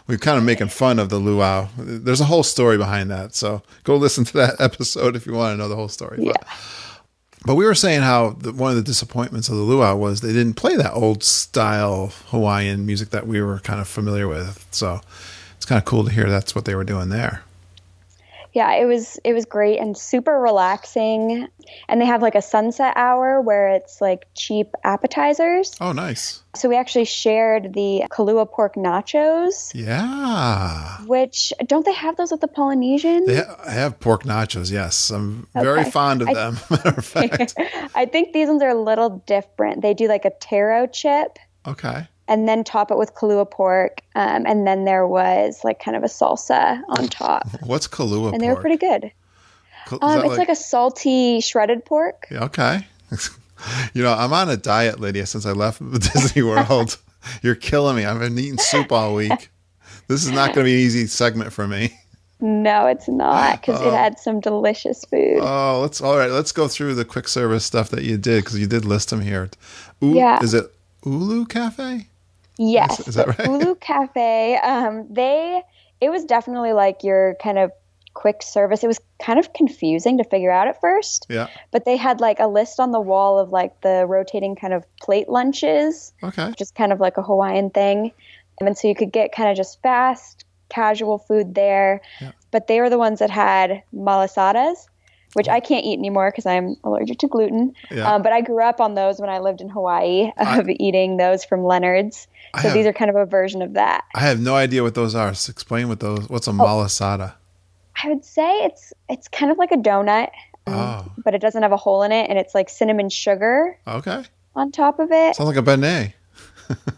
Speaker 3: We're kind of making fun of the luau. There's a whole story behind that. So go listen to that episode if you want to know the whole story.
Speaker 4: Yeah.
Speaker 3: But we were saying how one of the disappointments of the luau was they didn't play that old style Hawaiian music that we were kind of familiar with. So it's kind of cool to hear that's what they were doing there.
Speaker 4: Yeah, it was great and super relaxing. And they have like a sunset hour where it's like cheap appetizers.
Speaker 3: Oh, nice.
Speaker 4: So we actually shared the Kalua pork nachos.
Speaker 3: Yeah.
Speaker 4: Which, don't they have those at the Polynesian?
Speaker 3: They have pork nachos, yes. I'm very fond of them, matter of fact.
Speaker 4: I think these ones are a little different. They do like a taro chip.
Speaker 3: Okay.
Speaker 4: And then top it with Kalua pork. And then there was like kind of a salsa on top.
Speaker 3: What's Kalua pork?
Speaker 4: And they were pretty good. It's like a salty shredded pork.
Speaker 3: Yeah, okay. I'm on a diet, Lydia, since I left Disney World. You're killing me. I've been eating soup all week. This is not going to be an easy segment for me.
Speaker 4: No, it's not, because it had some delicious food.
Speaker 3: Oh, all right. Let's go through the quick service stuff that you did, because you did list them here. Is it Ulu Cafe?
Speaker 4: Yes.
Speaker 3: Is that right?
Speaker 4: Ulu Cafe. It was definitely like your kind of quick service. It was kind of confusing to figure out at first.
Speaker 3: Yeah.
Speaker 4: But they had like a list on the wall of like the rotating kind of plate lunches.
Speaker 3: Okay.
Speaker 4: Which is kind of like a Hawaiian thing. And so you could get kind of just fast, casual food there. Yeah. But they were the ones that had malasadas, which I can't eat anymore because I'm allergic to gluten. Yeah. But I grew up on those when I lived in Hawaii eating those from Leonard's. So these are kind of a version of that.
Speaker 3: I have no idea what those are. Explain what's a malasada?
Speaker 4: I would say it's kind of like a donut, but it doesn't have a hole in it, and it's like cinnamon sugar on top of it.
Speaker 3: Sounds like a beignet.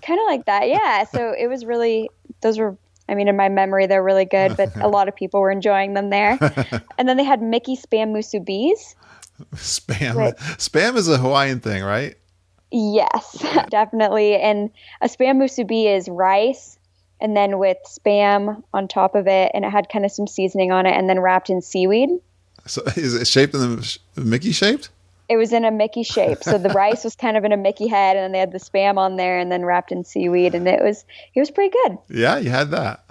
Speaker 4: Kind of like that, yeah. So it was really, in my memory, they're really good, but a lot of people were enjoying them there. And then they had Mickey Spam Musubis.
Speaker 3: Spam is a Hawaiian thing, right?
Speaker 4: Yes, definitely. And a Spam Musubi is rice, and then with Spam on top of it, and it had kind of some seasoning on it, and then wrapped in seaweed. So
Speaker 3: is it shaped in the Mickey shaped?
Speaker 4: It was in a Mickey shape. So the rice was kind of in a Mickey head, and then they had the Spam on there, and then wrapped in seaweed, and it was pretty good.
Speaker 3: Yeah, you had that.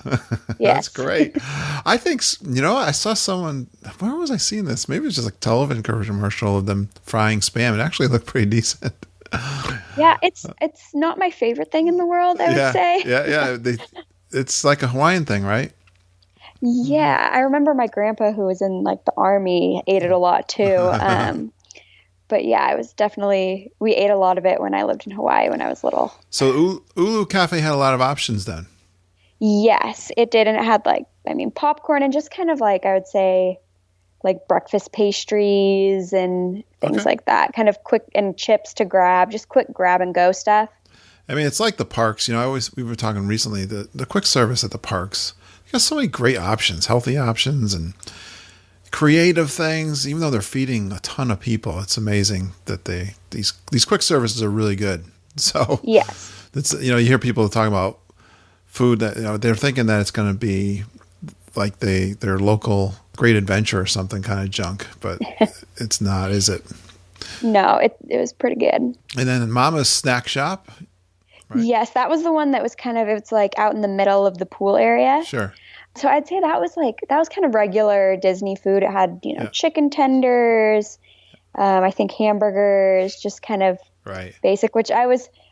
Speaker 4: Yes.
Speaker 3: That's great. I think, I saw someone, where was I seeing this? Maybe it was just like a television commercial of them frying Spam. It actually looked pretty decent.
Speaker 4: Yeah, it's not my favorite thing in the world, I would say.
Speaker 3: Yeah. It's like a Hawaiian thing, right?
Speaker 4: Yeah, I remember my grandpa, who was in like the army, ate it a lot too. But yeah, we ate a lot of it when I lived in Hawaii when I was little.
Speaker 3: So Ulu Cafe had a lot of options then?
Speaker 4: Yes, it did. And it had popcorn and just kind of like, I would say, like breakfast pastries and things like that. Kind of quick, and chips to grab, just quick grab and go stuff.
Speaker 3: It's like the parks. We were talking recently, the quick service at the parks. You got so many great options, healthy options, and creative things, even though they're feeding a ton of people. It's amazing that these quick services are really good. So
Speaker 4: Yes.
Speaker 3: it's, you hear people talk about food that, they're thinking that it's going to be like their local Great Adventure or something kind of junk, but it's not, is it?
Speaker 4: No, it was pretty good.
Speaker 3: And then Mama's Snack Shop. Right?
Speaker 4: Yes, that was the one that was it's like out in the middle of the pool area.
Speaker 3: Sure.
Speaker 4: So I'd say that was kind of regular Disney food. It had, chicken tenders, I think hamburgers, just kind of basic, which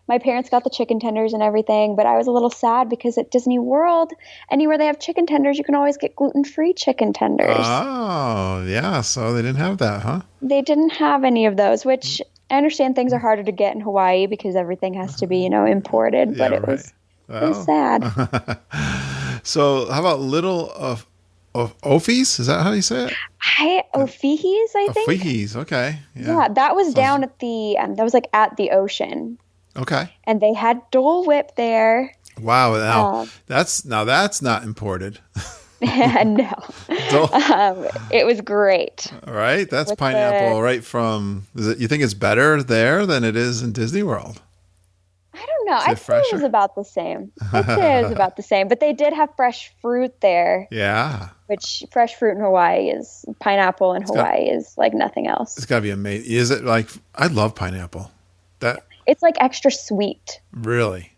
Speaker 4: my parents got the chicken tenders and everything, but I was a little sad because at Disney World, anywhere they have chicken tenders, you can always get gluten-free chicken tenders.
Speaker 3: Oh, yeah. So they didn't have that, huh?
Speaker 4: They didn't have any of those, which I understand things are harder to get in Hawaii because everything has to be, imported, but it was sad.
Speaker 3: So how about Little of Offies? Is that how you say it?
Speaker 4: Ofihis, I think.
Speaker 3: Ofihis, okay.
Speaker 4: Yeah, that was down at that was at the ocean.
Speaker 3: Okay.
Speaker 4: And they had Dole Whip there.
Speaker 3: Wow. Now, that's not imported.
Speaker 4: No. It was great.
Speaker 3: All right. That's pineapple right from, you think it's better there than it is in Disney World?
Speaker 4: I don't know. I'd say it was about the same. But they did have fresh fruit there.
Speaker 3: Yeah.
Speaker 4: Which fresh fruit in Hawaii pineapple in Hawaii is like nothing else.
Speaker 3: It's got to be amazing. Is it I love pineapple.
Speaker 4: It's like extra sweet.
Speaker 3: Really?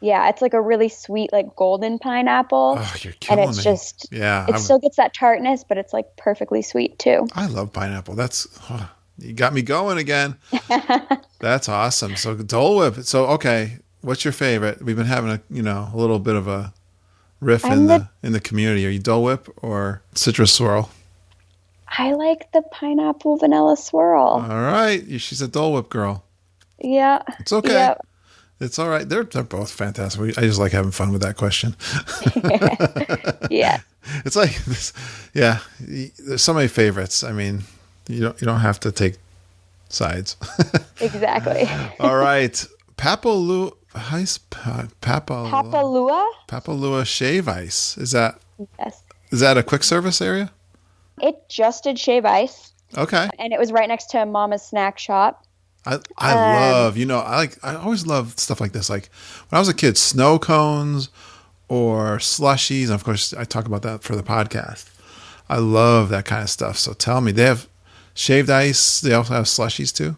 Speaker 4: Yeah, it's like a really sweet, like golden pineapple.
Speaker 3: Oh, you're killing me.
Speaker 4: And it's just, it still gets that tartness, but it's like perfectly sweet too.
Speaker 3: I love pineapple. You got me going again. That's awesome. So Dole Whip. So, okay, what's your favorite? We've been having a little bit of a riff in the community. Are you Dole Whip or Citrus Swirl?
Speaker 4: I like the pineapple vanilla swirl.
Speaker 3: All right. She's a Dole Whip girl.
Speaker 4: Yeah.
Speaker 3: It's okay. Yep. It's all right. They're both fantastic. I just like having fun with that question.
Speaker 4: Yeah.
Speaker 3: It's like this. Yeah. There's so many favorites. I mean, you don't have to take sides.
Speaker 4: Exactly.
Speaker 3: All right. Papalua Shave Ice. Is that a quick service area?
Speaker 4: It just did Shave Ice.
Speaker 3: Okay.
Speaker 4: And it was right next to Mama's Snack Shop.
Speaker 3: I love, I always love stuff like this. Like when I was a kid, snow cones or slushies. And of course, I talk about that for the podcast. I love that kind of stuff. So tell me, they have shaved ice. They also have slushies too?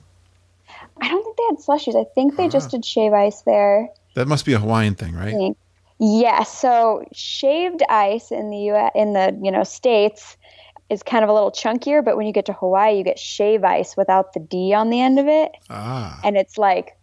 Speaker 4: I don't think they had slushies. I think they just did Shave Ice there.
Speaker 3: That must be a Hawaiian thing, right?
Speaker 4: Yeah. So shaved ice in the States is kind of a little chunkier, but when you get to Hawaii, you get Shave Ice without the D on the end of it. And it's like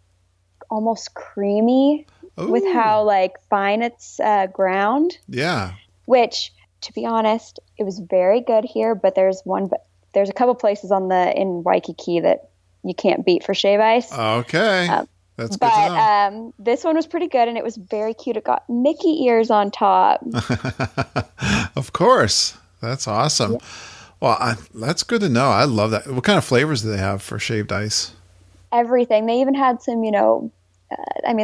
Speaker 4: almost creamy with how like fine it's ground.
Speaker 3: Yeah.
Speaker 4: Which, to be honest, it was very good here, but there's a couple places in Waikiki that you can't beat for Shave Ice.
Speaker 3: Okay. That's good to know.
Speaker 4: This one was pretty good, and it was very cute. It got Mickey ears on top.
Speaker 3: Of course. That's awesome. Yeah. Well, that's good to know. I love that. What kind of flavors do they have for shaved ice?
Speaker 4: Everything. They even had some, they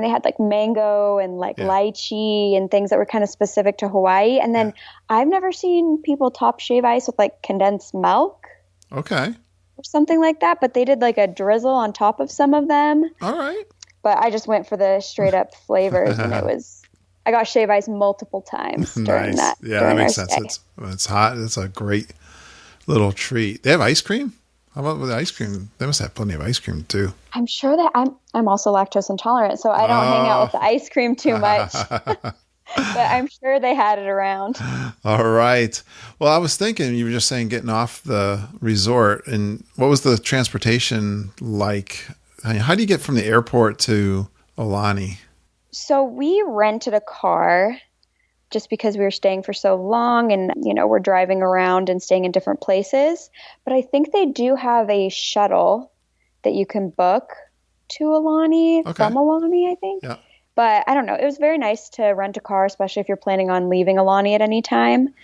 Speaker 4: had like mango and like lychee and things that were kind of specific to Hawaii. And then I've never seen people top Shave Ice with like condensed milk.
Speaker 3: Okay.
Speaker 4: Or something like that. But they did like a drizzle on top of some of them.
Speaker 3: All right.
Speaker 4: But I just went for the straight up flavors, and I got Shave Ice multiple times during that.
Speaker 3: Yeah, that makes sense. It's hot. It's a great little treat. They have ice cream? How about with the ice cream? They must have plenty of ice cream too.
Speaker 4: I'm sure that I'm also lactose intolerant, so I don't hang out with the ice cream too much. But I'm sure they had it around.
Speaker 3: All right. Well, I was thinking, you were just saying getting off the resort, and what was the transportation like? How do you get from the airport to Aulani?
Speaker 4: So we rented a car just because we were staying for so long, and, we're driving around and staying in different places. But I think they do have a shuttle that you can book to Aulani, from Aulani, I think. Yeah. But I don't know. It was very nice to rent a car, especially if you're planning on leaving Aulani at any time.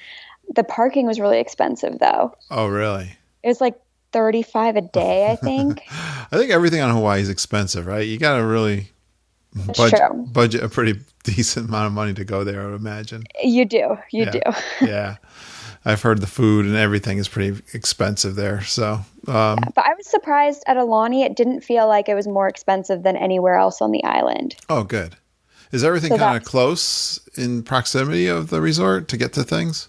Speaker 4: The parking was really expensive, though.
Speaker 3: Oh, really?
Speaker 4: It was like $35 a day, I think.
Speaker 3: I think everything on Hawaii is expensive, right? You got to really budget a pretty decent amount of money to go there, I would imagine.
Speaker 4: You do.
Speaker 3: Yeah. I've heard the food and everything is pretty expensive there. So,
Speaker 4: But I was surprised at Aulani. It didn't feel like it was more expensive than anywhere else on the island.
Speaker 3: oh, good. Is everything
Speaker 4: So
Speaker 3: kind of
Speaker 4: that's-
Speaker 3: close in proximity of the resort to get to things?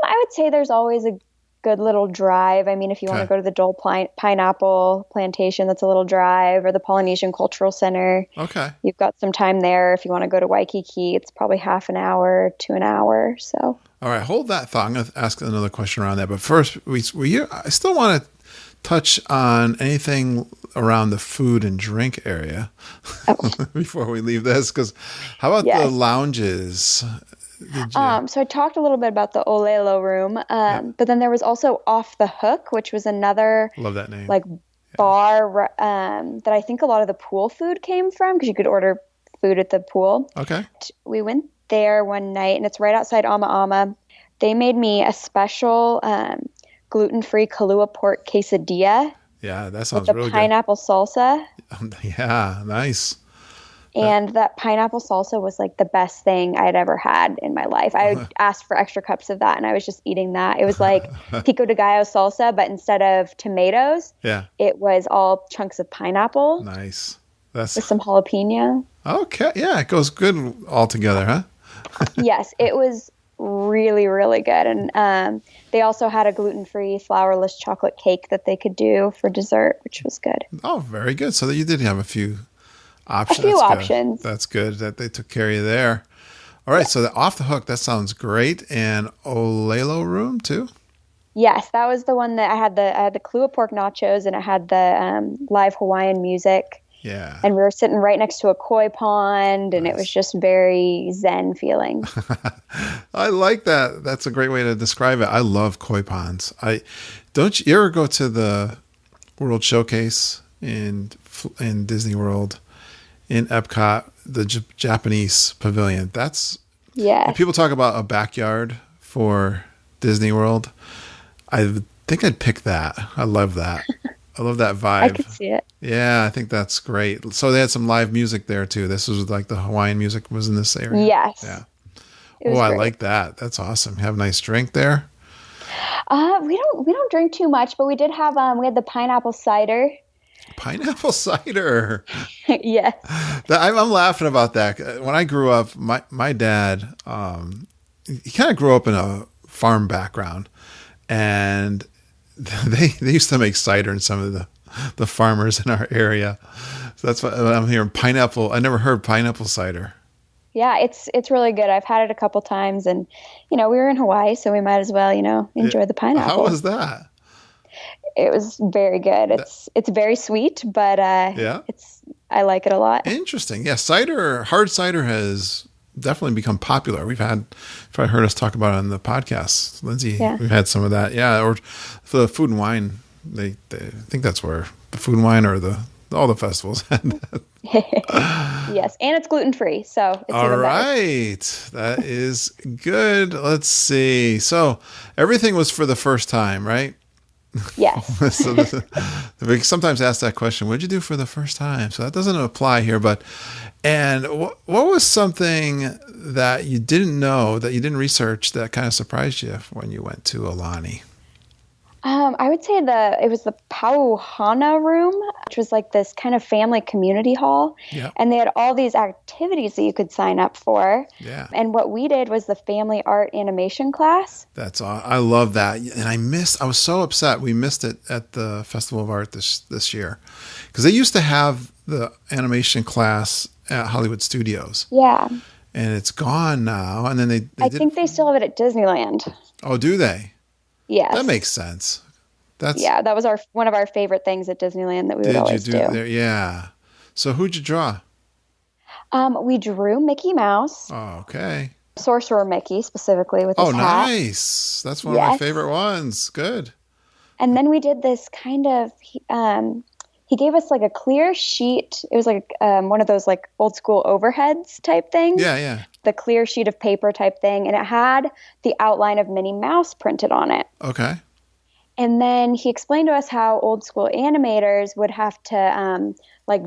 Speaker 4: I would say there's always a good little drive. I mean, if you want to
Speaker 3: Okay.
Speaker 4: go to the Dole Pineapple Plantation, that's a little drive, or the Polynesian Cultural Center.
Speaker 3: Okay.
Speaker 4: You've got some time there. If you want to go to Waikiki, it's probably half an hour to an hour. So
Speaker 3: All right. Hold that thought. I'm going to ask another question around that. But first, I still want to touch on anything around the food and drink area before we leave this. Because how about the
Speaker 4: Yes.
Speaker 3: lounges? Did you?
Speaker 4: So I talked a little bit about the Olelo room, but then there was also Off the Hook, which was another
Speaker 3: Love that name.
Speaker 4: like bar that I think a lot of the pool food came from because you could order food at the pool.
Speaker 3: Okay.
Speaker 4: We went there one night, and it's right outside Ama Ama. They made me a special gluten-free Kahlua pork quesadilla
Speaker 3: Yeah, that
Speaker 4: with
Speaker 3: sounds
Speaker 4: the
Speaker 3: really
Speaker 4: pineapple salsa.
Speaker 3: good. Yeah, nice.
Speaker 4: And that pineapple salsa was like the best thing I had ever had in my life. I asked for extra cups of that, and I was just eating that. It was like pico de gallo salsa, but instead of tomatoes,
Speaker 3: Yeah,
Speaker 4: it was all chunks of pineapple
Speaker 3: nice. That's
Speaker 4: with some jalapeno.
Speaker 3: okay. Yeah, it goes good all together, huh?
Speaker 4: Yes, it was really, really good. And they also had a gluten-free flourless chocolate cake that they could do for dessert, which was good.
Speaker 3: Oh, very good. So you did have a few options.
Speaker 4: A few
Speaker 3: That's good.
Speaker 4: options.
Speaker 3: That's good that they took care of you there. All right, so the Off the Hook, that sounds great. And Olelo room too?
Speaker 4: Yes, that was the one that I had the Kahlua pork nachos, and it had the live Hawaiian music.
Speaker 3: Yeah.
Speaker 4: And we were sitting right next to a koi pond, and it was just very zen feeling.
Speaker 3: I like that. That's a great way to describe it. I love koi ponds. Don't you ever go to the World Showcase in Disney World in Epcot, the Japanese pavilion? That's
Speaker 4: Yeah.
Speaker 3: when people talk about a backyard for Disney World. I think I'd pick that. I love that. I love that vibe.
Speaker 4: I could see it.
Speaker 3: Yeah, I think that's great. So they had some live music there too. This was like the Hawaiian music was in this area.
Speaker 4: Yes.
Speaker 3: Yeah.
Speaker 4: It was
Speaker 3: Oh, I
Speaker 4: great.
Speaker 3: like that. That's awesome. Have a nice drink there.
Speaker 4: We don't drink too much, but we did have we had the pineapple cider.
Speaker 3: Pineapple cider.
Speaker 4: Yes.
Speaker 3: I'm laughing about that. When I grew up, my dad, he kind of grew up in a farm background, and they used to make cider in some of the farmers in our area. So that's what I'm hearing. Pineapple. I never heard pineapple cider.
Speaker 4: Yeah, it's really good. I've had it a couple times, and we were in Hawaii, so we might as well, enjoy the pineapple.
Speaker 3: How was that?
Speaker 4: It was very good. It's very sweet, but
Speaker 3: Yeah.
Speaker 4: I like it a lot.
Speaker 3: Interesting. Yeah, hard cider has definitely become popular. You've probably heard us talk about it on the podcast. Lindsay,
Speaker 4: Yeah.
Speaker 3: we've had some of that. Yeah, or the food and wine. They I think that's where the food and wine or all the festivals had that.
Speaker 4: Yes, and it's gluten free, so it's
Speaker 3: All
Speaker 4: even better.
Speaker 3: right. That is good. Let's see. So everything was for the first time, right?
Speaker 4: Yes.
Speaker 3: So we sometimes ask that question, what'd you do for the first time? So that doesn't apply here, and what was something that you didn't know, that you didn't research, that kind of surprised you when you went to Aulani?
Speaker 4: I would say it was the Pauhana room, which was like this kind of family community hall.
Speaker 3: Yeah.
Speaker 4: And they had all these activities that you could sign up for.
Speaker 3: Yeah.
Speaker 4: And what we did was the family art animation class.
Speaker 3: I love that. And I was so upset we missed it at the Festival of Art this year. Because they used to have the animation class at Hollywood Studios.
Speaker 4: Yeah.
Speaker 3: And it's gone now. And then
Speaker 4: I think they still have it at Disneyland.
Speaker 3: Oh, do they?
Speaker 4: Yes.
Speaker 3: That makes sense.
Speaker 4: That was one of our favorite things at Disneyland that we would always do.
Speaker 3: There? Yeah. So who'd you draw?
Speaker 4: We drew Mickey Mouse,
Speaker 3: Oh, okay.
Speaker 4: Sorcerer Mickey specifically with his hat.
Speaker 3: Nice. That's one of my
Speaker 4: Yes.
Speaker 3: favorite ones. Good.
Speaker 4: And then we did this kind of, he gave us like a clear sheet. It was like one of those like old school overheads type things.
Speaker 3: Yeah, yeah.
Speaker 4: The clear sheet of paper type thing. And it had the outline of Minnie Mouse printed on it.
Speaker 3: Okay.
Speaker 4: And then he explained to us how old school animators would have to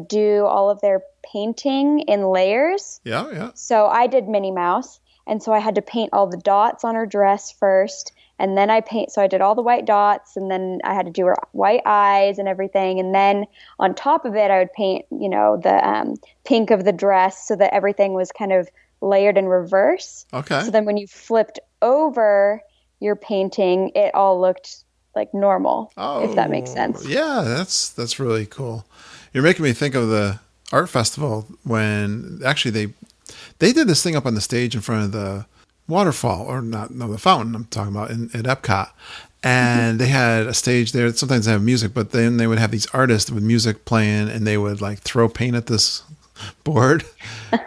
Speaker 4: do all of their painting in layers.
Speaker 3: Yeah, yeah.
Speaker 4: So I did Minnie Mouse. And so I had to paint all the dots on her dress first. And then so I did all the white dots, and then I had to do her white eyes and everything. And then on top of it, I would paint, the pink of the dress so that everything was kind of layered in reverse.
Speaker 3: Okay.
Speaker 4: So then when you flipped over your painting, it all looked like normal, if that makes sense.
Speaker 3: Yeah, that's really cool. You're making me think of the art festival when actually they did this thing up on the stage in front of the waterfall, or the fountain I'm talking about at Epcot. And they had a stage there. Sometimes they have music, but then they would have these artists with music playing, and they would like throw paint at this board.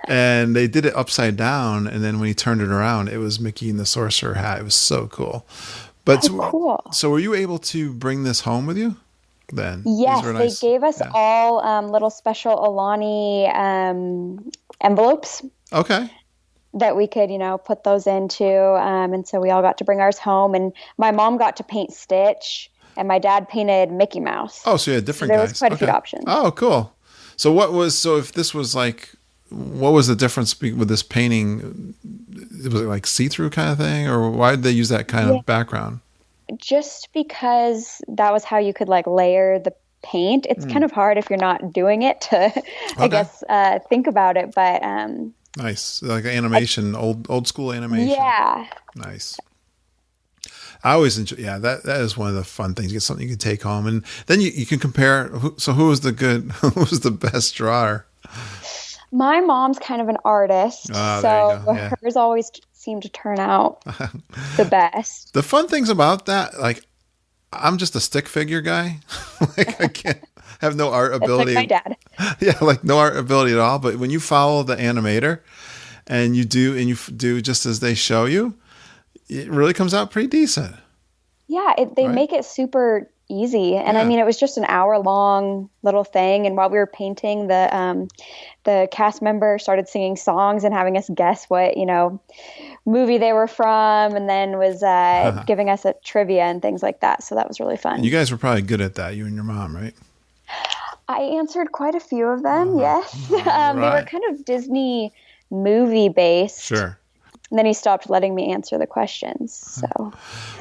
Speaker 3: And they did it upside down. And then when he turned it around, it was Mickey in the Sorcerer hat. It was so cool. But
Speaker 4: cool.
Speaker 3: So were you able to bring this home with you then?
Speaker 4: Yes,
Speaker 3: Nice.
Speaker 4: they gave us all little special Aulani envelopes.
Speaker 3: Okay.
Speaker 4: That we could, put those into. And so we all got to bring ours home. And my mom got to paint Stitch, and my dad painted Mickey Mouse.
Speaker 3: Oh, so you had different
Speaker 4: guys.
Speaker 3: There
Speaker 4: was quite a few options.
Speaker 3: Oh, cool. So if this was like, what was the difference with this painting? Was it like see-through kind of thing, or why did they use that kind of background? Just
Speaker 4: because that was how you could like layer the paint. It's kind of hard if you're not doing it to, I guess, think about it. But
Speaker 3: nice, like animation, old school animation.
Speaker 4: Yeah,
Speaker 3: nice. I always enjoy. Yeah, that is one of the fun things. You get something you can take home, and then you can compare. Who was the best drawer?
Speaker 4: My mom's kind of an artist, so hers always seemed to turn out the best.
Speaker 3: The fun things about that, like, I'm just a stick figure guy. Like, I can't have no art ability.
Speaker 4: Like my dad.
Speaker 3: Yeah, like no art ability at all. But when you follow the animator and you do just as they show you, it really comes out pretty decent.
Speaker 4: Yeah, they make it super easy. And I mean, it was just an hour-long little thing. And while we were painting, the cast member started singing songs and having us guess what, movie they were from, and then was giving us a trivia and things like that. So that was really fun.
Speaker 3: And you guys were probably good at that, you and your mom, right?
Speaker 4: I answered quite a few of them, yes. They were kind of Disney movie-based.
Speaker 3: Sure.
Speaker 4: And then he stopped letting me answer the questions. So,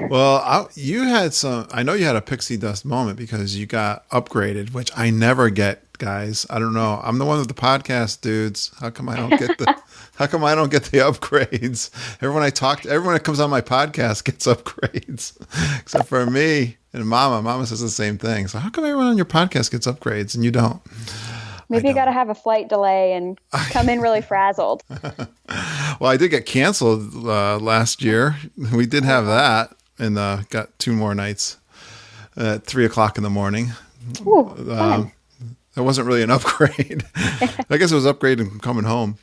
Speaker 3: well, I know you had a pixie dust moment because you got upgraded, which I never get, guys. I don't know. I'm the one with the podcast dudes. How come I don't get the upgrades? Everyone that comes on my podcast gets upgrades, except for me and Mama. Mama says the same thing. So how come everyone on your podcast gets upgrades and you don't?
Speaker 4: Maybe you got to have a flight delay and come in really frazzled.
Speaker 3: Well, I did get canceled last year. We did have that, and got 2 more nights at 3:00 in the morning.
Speaker 4: Ooh, fun.
Speaker 3: That wasn't really an upgrade. I guess it was upgrade and coming home.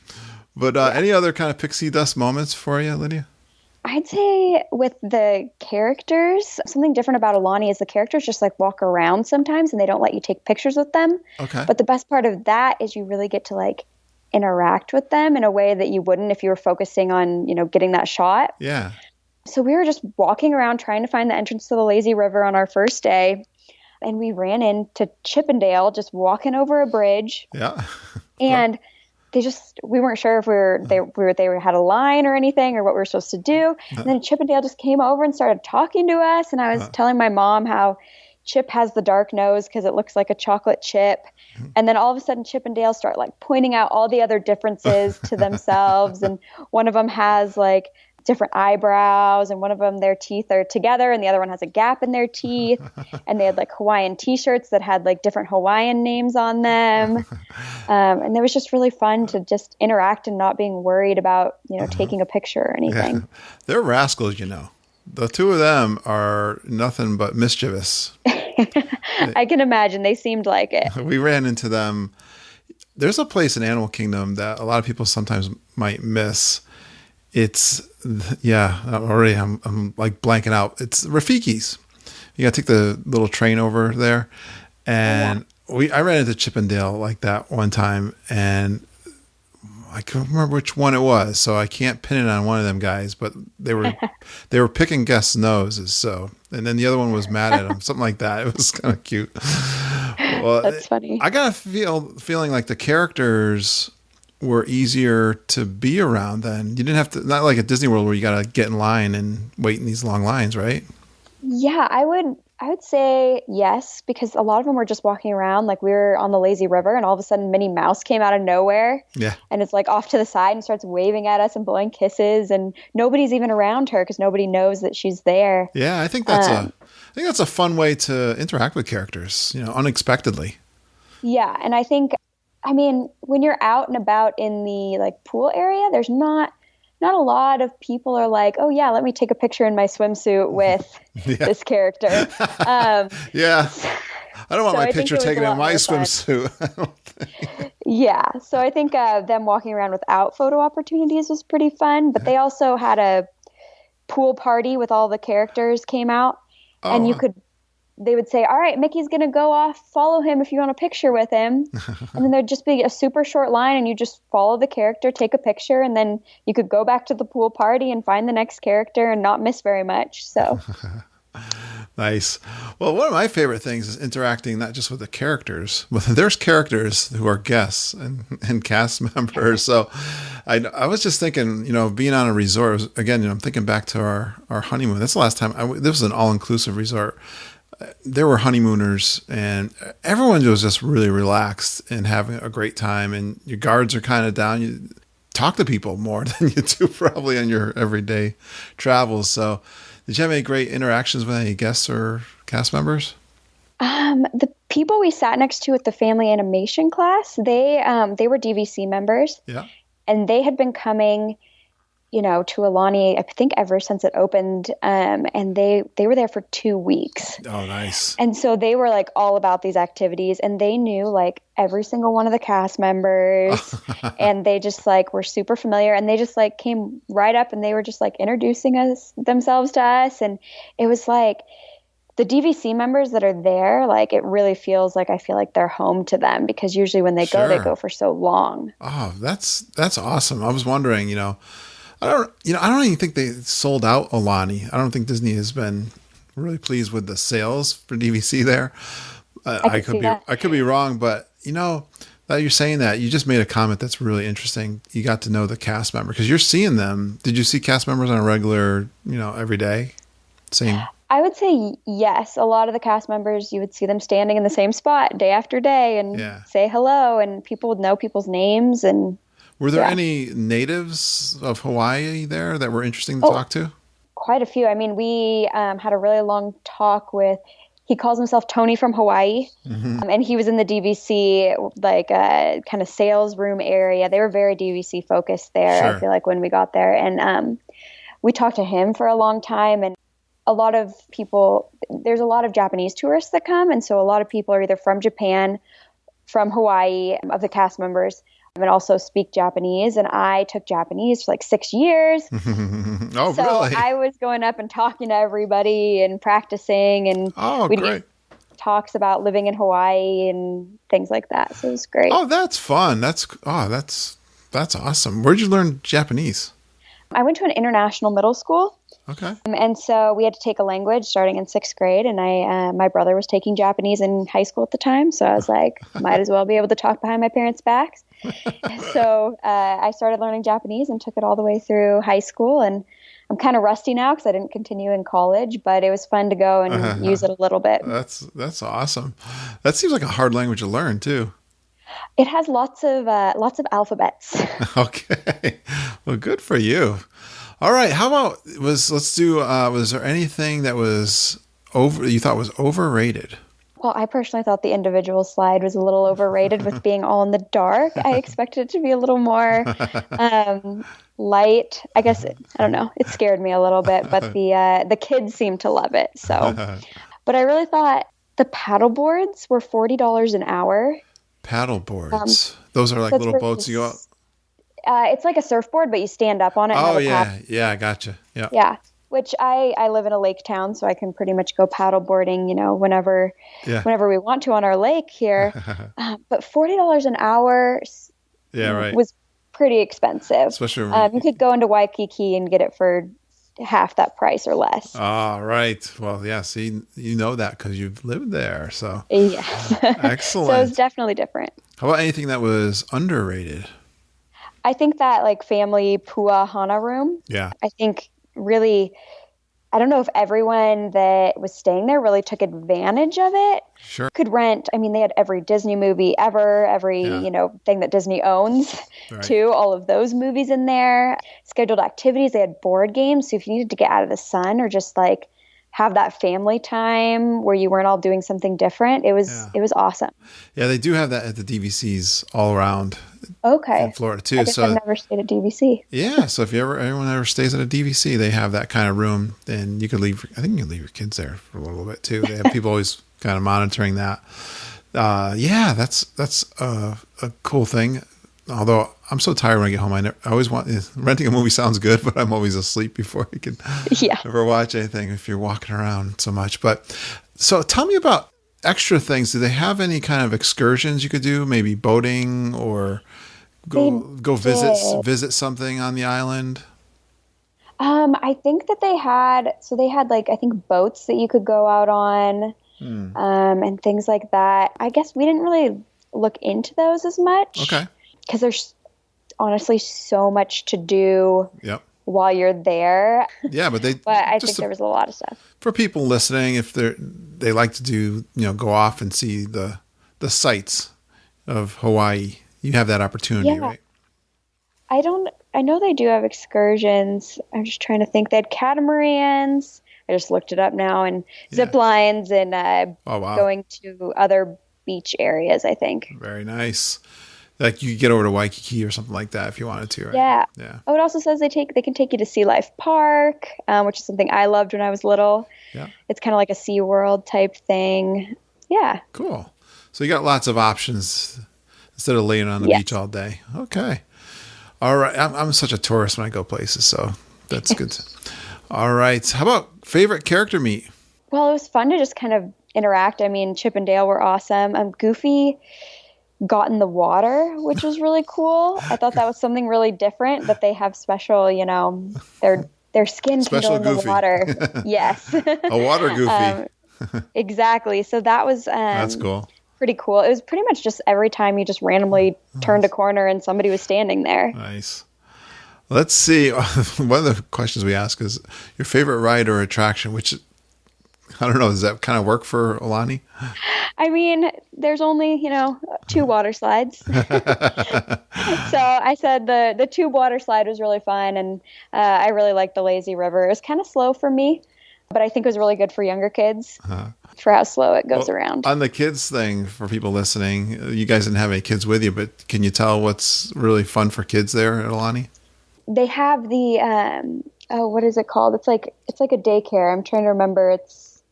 Speaker 3: But any other kind of pixie dust moments for you, Lydia?
Speaker 4: I'd say with the characters, something different about Aulani is the characters just like walk around sometimes and they don't let you take pictures with them.
Speaker 3: Okay.
Speaker 4: But the best part of that is you really get to like interact with them in a way that you wouldn't if you were focusing on, getting that shot.
Speaker 3: Yeah. So
Speaker 4: we were just walking around trying to find the entrance to the lazy river on our first day. And we ran into Chippendale just walking over a bridge.
Speaker 3: Yeah.
Speaker 4: And we weren't sure if they had a line or anything or what we were supposed to do. And then Chippendale just came over and started talking to us. And I was telling my mom how Chip has the dark nose because it looks like a chocolate chip. And then all of a sudden Chippendale start like pointing out all the other differences to themselves. And one of them has like different eyebrows, and one of them, their teeth are together and the other one has a gap in their teeth. And they had like Hawaiian t-shirts that had like different Hawaiian names on them. And it was just really fun to just interact and not being worried about, taking a picture or anything.
Speaker 3: Yeah. They're rascals, The 2 of them are nothing but mischievous.
Speaker 4: I can imagine. They seemed like it.
Speaker 3: We ran into them. There's a place in Animal Kingdom that a lot of people sometimes might miss. It's, I'm like blanking out. It's Rafiki's. You got to take the little train over there. And I ran into Chippendale like that one time, and I can't remember which one it was, so I can't pin it on one of them guys, but they were picking guests' noses, so, and then the other one was mad at him, something like that. It was kind of cute. Well,
Speaker 4: that's funny.
Speaker 3: I got a feeling like the characters were easier to be around then. You didn't have to, not like at Disney World where you got to get in line and wait in these long lines, right?
Speaker 4: Yeah, I would say yes, because a lot of them were just walking around. Like we were on the lazy river and all of a sudden Minnie Mouse came out of nowhere.
Speaker 3: Yeah.
Speaker 4: And it's like off to the side and starts waving at us and blowing kisses, and nobody's even around her because nobody knows that she's there.
Speaker 3: Yeah, I think that's a fun way to interact with characters, unexpectedly.
Speaker 4: Yeah, and I mean, when you're out and about in the like pool area, there's not a lot of people are like, oh yeah, let me take a picture in my swimsuit with this character.
Speaker 3: Yeah. I don't want
Speaker 4: so
Speaker 3: my
Speaker 4: I think
Speaker 3: picture
Speaker 4: it was
Speaker 3: taken
Speaker 4: a
Speaker 3: in
Speaker 4: lot
Speaker 3: my
Speaker 4: more fun.
Speaker 3: swimsuit. I don't think.
Speaker 4: Yeah, so I think them walking around without photo opportunities was pretty fun, but they also had a pool party with all the characters came out, and they would say, all right, Mickey's going to go off, follow him if you want a picture with him. And then there'd just be a super short line and you just follow the character, take a picture, and then you could go back to the pool party and find the next character and not miss very much. So
Speaker 3: Nice. Well, one of my favorite things is interacting not just with the characters, but there's characters who are guests and cast members. So I was just thinking, being on a resort, again, I'm thinking back to our honeymoon. That's the last time this was an all-inclusive resort. There were honeymooners and everyone was just really relaxed and having a great time, and your guards are kind of down. You talk to people more than you do probably on your everyday travels. So did you have any great interactions with any guests or cast members?
Speaker 4: the people we sat next to at the family animation class, they were DVC members.
Speaker 3: Yeah.
Speaker 4: And they had been coming, to Aulani, I think ever since it opened. And they were there for 2 weeks.
Speaker 3: Oh, nice.
Speaker 4: And so they were like all about these activities, and they knew like every single one of the cast members and they just like were super familiar, and they just like came right up and they were just like introducing themselves to us. And it was like the DVC members that are there, like it really feels like I feel like they're home to them, because usually when they go for so long.
Speaker 3: Oh, that's awesome. I was wondering, I don't even think they sold out Aulani. I don't think Disney has been really pleased with the sales for DVC there. I could be wrong, but that you're saying that, you just made a comment that's really interesting. You got to know the cast member because you're seeing them. Did you see cast members on a regular, every day? Same.
Speaker 4: I would say yes. A lot of the cast members, you would see them standing in the same spot day after day and say hello, and people would know people's names. And
Speaker 3: were there any natives of Hawaii there that were interesting to talk to?
Speaker 4: Quite a few. I mean, we had a really long talk with, he calls himself Tony from Hawaii, and he was in the DVC, like kind of sales room area. They were very DVC focused there, I feel like, when we got there. And we talked to him for a long time, and a lot of people, there's a lot of Japanese tourists that come. And so a lot of people are either from Japan, from Hawaii, of the cast members, and also speak Japanese. And I took Japanese for like 6 years.
Speaker 3: Oh,
Speaker 4: so
Speaker 3: really?
Speaker 4: I was going up and talking to everybody and practicing, and we'd get talks about living in Hawaii and things like that. So it was great.
Speaker 3: Oh, that's fun. That's awesome. Where'd you learn Japanese?
Speaker 4: I went to an international middle school.
Speaker 3: Okay.
Speaker 4: And so we had to take a language starting in 6th grade, and my brother was taking Japanese in high school at the time. So I was like, might as well be able to talk behind my parents' backs. So I started learning Japanese and took it all the way through high school. And I'm kind of rusty now because I didn't continue in college, but it was fun to go and use it a little bit.
Speaker 3: That's awesome. That seems like a hard language to learn too.
Speaker 4: It has lots of alphabets.
Speaker 3: Okay. Well, good for you. All right. How about was there anything that you thought was overrated?
Speaker 4: Well, I personally thought the individual slide was a little overrated with being all in the dark. I expected it to be a little more light. I guess, I don't know. It scared me a little bit, but the kids seemed to love it. So, but I really thought the paddle boards were $40 an hour.
Speaker 3: Paddle boards. Those are like little boats you go out.
Speaker 4: It's like a surfboard, but you stand up on it.
Speaker 3: Oh, yeah. Yeah, I gotcha. Yeah.
Speaker 4: Yeah. Which I live in a lake town, so I can pretty much go paddle boarding, whenever we want to on our lake here. But $40 an hour was pretty expensive. Especially you could go into Waikiki and get it for half that price or less.
Speaker 3: Ah, right. Well, yeah, see, you know that because you've lived there. So
Speaker 4: yes.
Speaker 3: Excellent.
Speaker 4: So it's definitely different.
Speaker 3: How about anything that was underrated?
Speaker 4: I think that like family puahana room,
Speaker 3: Yeah.
Speaker 4: I think really, I don't know if everyone that was staying there really took advantage of it.
Speaker 3: Sure.
Speaker 4: Could rent, I mean, they had every Disney movie ever, every, thing that Disney owns,
Speaker 3: Right.
Speaker 4: too, all of those movies in there. Scheduled activities, they had board games. So if you needed to get out of the sun or just like have that family time where you weren't all doing something different, it was awesome.
Speaker 3: Yeah, they do have that at the DVCs all around in Florida too.
Speaker 4: I guess I've never stayed at DVC.
Speaker 3: Yeah, so if anyone ever stays at a DVC, they have that kind of room, and you could leave. I think you can leave your kids there for a little bit too. They have people always kind of monitoring that. Yeah, that's a cool thing. Although I'm so tired when I get home, I always want renting a movie sounds good, but I'm always asleep before you can ever watch anything if you're walking around so much. But so tell me about extra things. Do they have any kind of excursions you could do? Maybe boating or go visit something on the island?
Speaker 4: I think that they had like, I think boats that you could go out on, and things like that. I guess we didn't really look into those as much.
Speaker 3: Okay.
Speaker 4: Because there's honestly so much to do while you're there.
Speaker 3: Yeah, but
Speaker 4: I think there was a lot of stuff.
Speaker 3: For people listening, if they like to do, go off and see the sights of Hawaii, you have that opportunity, right?
Speaker 4: I know they do have excursions. I'm just trying to think. They had catamarans. I just looked it up now, and zip lines, and going to other beach areas, I think.
Speaker 3: Very nice. Like you could get over to Waikiki or something like that if you wanted to, right?
Speaker 4: Yeah. Oh, it also says they can take you to Sea Life Park, which is something I loved when I was little. Yeah. It's kind of like a SeaWorld type thing. Yeah.
Speaker 3: Cool. So you got lots of options instead of laying on the beach all day. Okay. All right. I'm such a tourist when I go places, so that's good. All right. How about favorite character meet?
Speaker 4: Well, it was fun to just kind of interact. I mean, Chip and Dale were awesome. Goofy got in the water, which was really cool. I thought that was something really different, that they have special, their skin
Speaker 3: special
Speaker 4: can go in
Speaker 3: Goofy.
Speaker 4: the water. Yes.
Speaker 3: A water Goofy.
Speaker 4: Exactly. So that was
Speaker 3: that's cool.
Speaker 4: Pretty cool. It was pretty much just every time you just randomly turned a corner and somebody was standing there.
Speaker 3: Nice. Let's see. One of the questions we ask is your favorite ride or attraction, which I don't know. Does that kind of work for Aulani?
Speaker 4: I mean, there's only, 2 water slides. So I said the tube water slide was really fun, and I really liked the lazy river. It was kind of slow for me, but I think it was really good for younger kids for how slow it goes around.
Speaker 3: On the kids thing, for people listening, you guys didn't have any kids with you, but can you tell what's really fun for kids there at Aulani?
Speaker 4: They have the, what is it called? It's like a daycare. I'm trying to remember. It's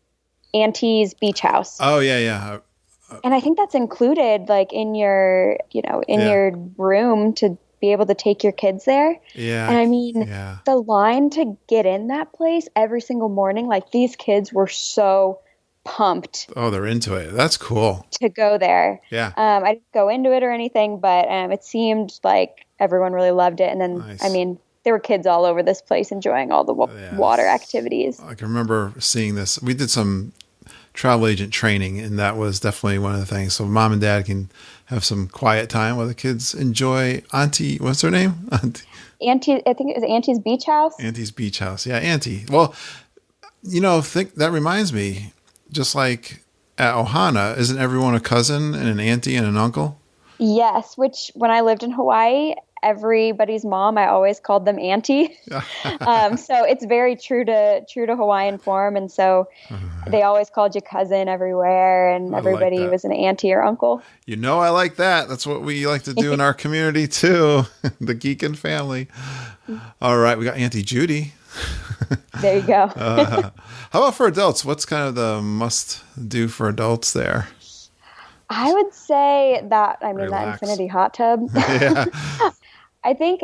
Speaker 4: Auntie's Beach House.
Speaker 3: Oh, yeah.
Speaker 4: And I think that's included like in your, your room to be able to take your kids there.
Speaker 3: Yeah.
Speaker 4: And I mean, the line to get in that place every single morning, like these kids were so pumped.
Speaker 3: Oh, they're into it. That's cool.
Speaker 4: To go there.
Speaker 3: Yeah.
Speaker 4: I didn't go into it or anything, but it seemed like everyone really loved it. And then,
Speaker 3: nice.
Speaker 4: I mean, there were kids all over this place enjoying all the water activities.
Speaker 3: I can remember seeing this. We did some travel agent training, and that was definitely one of the things. So mom and dad can have some quiet time while the kids enjoy Auntie. What's her name?
Speaker 4: Auntie. I think it was Auntie's Beach House.
Speaker 3: Auntie's Beach House. Yeah, Auntie. Well, that reminds me. Just like at Ohana, isn't everyone a cousin and an auntie and an uncle?
Speaker 4: Yes. Which when I lived in Hawaii, everybody's mom, I always called them auntie. So it's very true to Hawaiian form. And so they always called you cousin everywhere, and everybody was an auntie or uncle.
Speaker 3: I like that. That's what we like to do in our community too. The Geekin family. All right. We got Auntie Judy.
Speaker 4: There you go.
Speaker 3: How about for adults? What's kind of the must do for adults there?
Speaker 4: I would say that,
Speaker 3: Relax.
Speaker 4: That infinity hot tub.
Speaker 3: Yeah.
Speaker 4: I think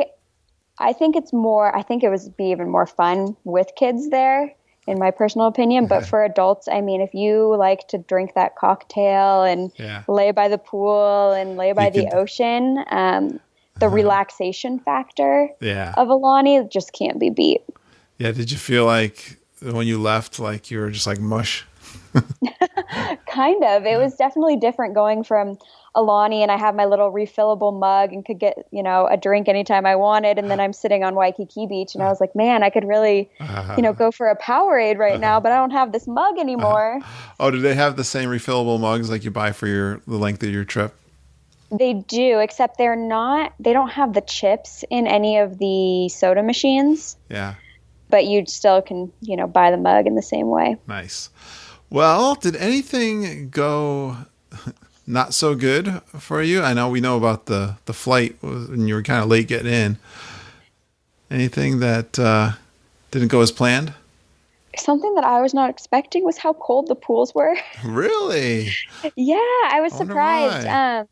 Speaker 4: it's more, I think it would be even more fun with kids there, in my personal opinion. But for adults, if you like to drink that cocktail and lay by the pool and lay by the ocean, the relaxation factor of Aulani just can't be beat.
Speaker 3: Yeah. Did you feel like when you left, like you were just like mush?
Speaker 4: Kind of. It was definitely different going from Aulani, and I have my little refillable mug and could get, a drink anytime I wanted. And then I'm sitting on Waikiki Beach, and I was like, man, I could really, go for a Powerade right now, but I don't have this mug anymore.
Speaker 3: Oh, do they have the same refillable mugs like you buy for the length of your trip?
Speaker 4: They do, except they don't have the chips in any of the soda machines.
Speaker 3: Yeah.
Speaker 4: But you still can, buy the mug in the same way.
Speaker 3: Nice. Well, did anything go not so good for you? I know we know about the flight and you were kind of late getting in. Anything that didn't go as planned?
Speaker 4: Something that I was not expecting was how cold the pools were.
Speaker 3: Really?
Speaker 4: Yeah, I was surprised.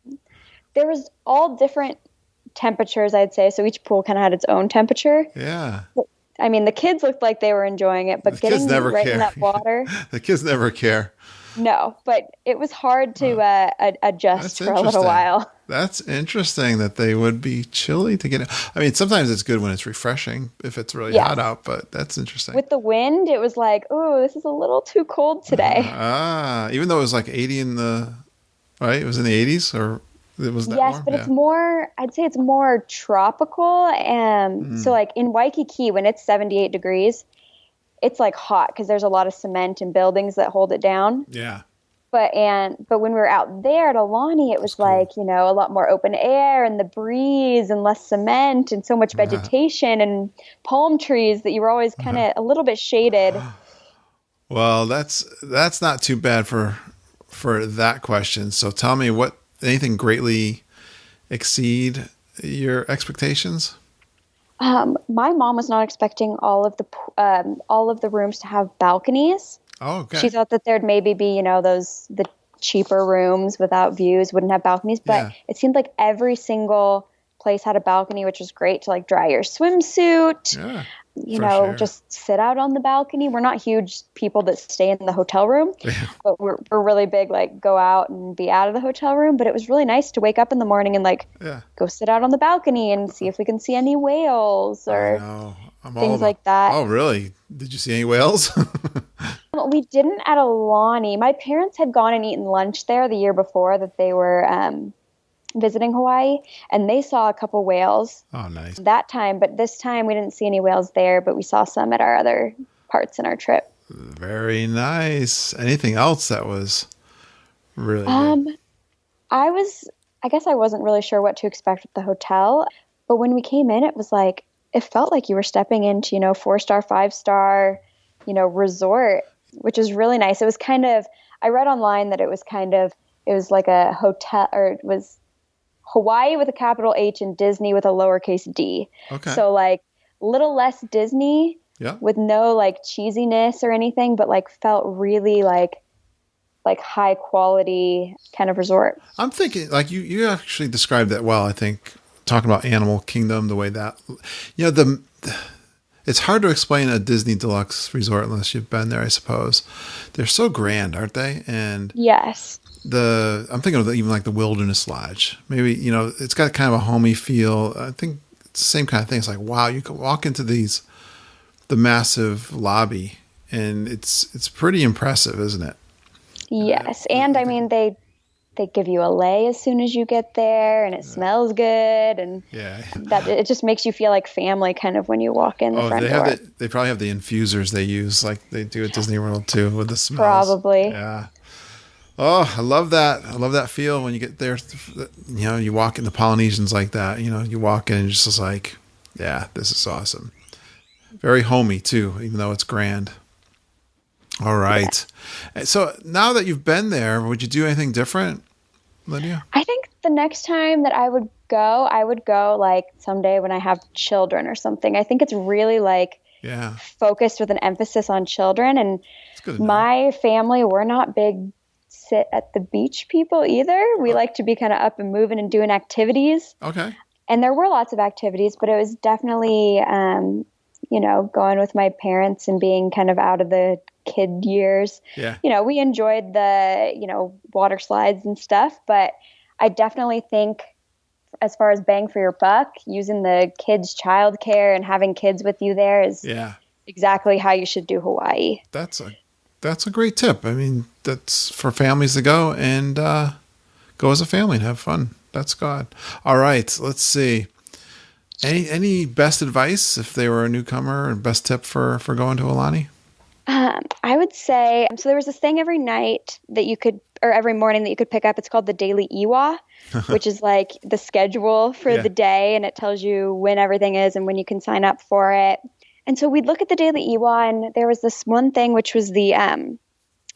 Speaker 4: There was all different temperatures, I'd say. So each pool kind of had its own temperature.
Speaker 3: Yeah.
Speaker 4: I mean, the kids looked like they were enjoying it, but getting right in that water.
Speaker 3: The kids never care.
Speaker 4: No, but it was hard to adjust for a little while.
Speaker 3: That's interesting that they would be chilly to get in. I mean, sometimes it's good when it's refreshing if it's really hot out, but that's interesting.
Speaker 4: With the wind, it was like, oh, this is a little too cold today.
Speaker 3: Even though it was like 80 right? It was in the 80s or it was that warm?
Speaker 4: Yes, but it's more, I'd say it's more tropical. So like in Waikiki, when it's 78 degrees, it's like hot because there's a lot of cement and buildings that hold it down.
Speaker 3: Yeah.
Speaker 4: But when we were out there at Aulani, it was like, a lot more open air and the breeze and less cement and so much vegetation and palm trees that you were always kind of a little bit shaded.
Speaker 3: Well, that's not too bad for that question. So tell me, anything greatly exceed your expectations?
Speaker 4: My mom was not expecting all of the rooms to have balconies.
Speaker 3: Oh, okay.
Speaker 4: She thought that there'd maybe be, the cheaper rooms without views wouldn't have balconies, but it seemed like every single place had a balcony, which was great to like dry your swimsuit.
Speaker 3: Yeah.
Speaker 4: Just sit out on the balcony. We're not huge people that stay in the hotel room, but we're really big, like go out and be out of the hotel room. But it was really nice to wake up in the morning and go sit out on the balcony and see if we can see any whales or things like that.
Speaker 3: Oh, really? Did you see any whales?
Speaker 4: We didn't at Aulani. My parents had gone and eaten lunch there the year before that they were visiting Hawaii, and they saw a couple whales.
Speaker 3: Oh, nice.
Speaker 4: That time, but this time we didn't see any whales there, but we saw some at our other parts in our trip.
Speaker 3: Very nice. Anything else that was really good?
Speaker 4: I guess I wasn't really sure what to expect at the hotel, but when we came in, it felt like you were stepping into, 4-star, 5-star, resort, which is really nice. It was I read online that it was like a hotel, or it was Hawaii with a capital H and Disney with a lowercase d.
Speaker 3: Okay.
Speaker 4: So like little less Disney with no like cheesiness or anything, but like felt really like high quality kind of resort.
Speaker 3: I'm thinking like you actually described that well, I think, talking about Animal Kingdom, the way that, it's hard to explain a Disney Deluxe resort unless you've been there, I suppose. They're so grand, aren't they? And
Speaker 4: yes.
Speaker 3: I'm thinking of even like the Wilderness Lodge. Maybe, it's got kind of a homey feel. I think it's the same kind of thing. It's like, wow, you can walk into the massive lobby and it's pretty impressive, isn't it?
Speaker 4: Yes. And I mean, they give you a lei as soon as you get there, and it smells good, and that it just makes you feel like family kind of when you walk in the front door.
Speaker 3: They probably have the infusers they use like they do at Disney World too with the smells.
Speaker 4: Probably.
Speaker 3: Yeah. Oh, I love that. I love that feel when you get there. You walk in the Polynesians like that. You walk in and you're just like, yeah, this is awesome. Very homey too, even though it's grand. All right. Yeah. So now that you've been there, would you do anything different, Lydia?
Speaker 4: I think the next time that I would go like someday when I have children or something. I think it's really focused with an emphasis on children. And my family, we're not big sit at the beach people either. We like to be kind of up and moving and doing activities.
Speaker 3: Okay.
Speaker 4: And there were lots of activities, but it was definitely, going with my parents and being kind of out of the kid years.
Speaker 3: Yeah.
Speaker 4: We enjoyed the, water slides and stuff, but I definitely think as far as bang for your buck, using the kids' childcare and having kids with you there is exactly how you should do Hawaii.
Speaker 3: That's a that's a great tip. I mean, that's for families to go and go as a family and have fun. That's good. All right, let's see. Any best advice if they were a newcomer, and best tip for going to Aulani?
Speaker 4: I would say, so there was this thing every night that you could, or every morning that you could pick up. It's called the Daily Iwa, which is like the schedule for the day, and it tells you when everything is and when you can sign up for it. And so we'd look at the Daily Iwa, and there was this one thing which was it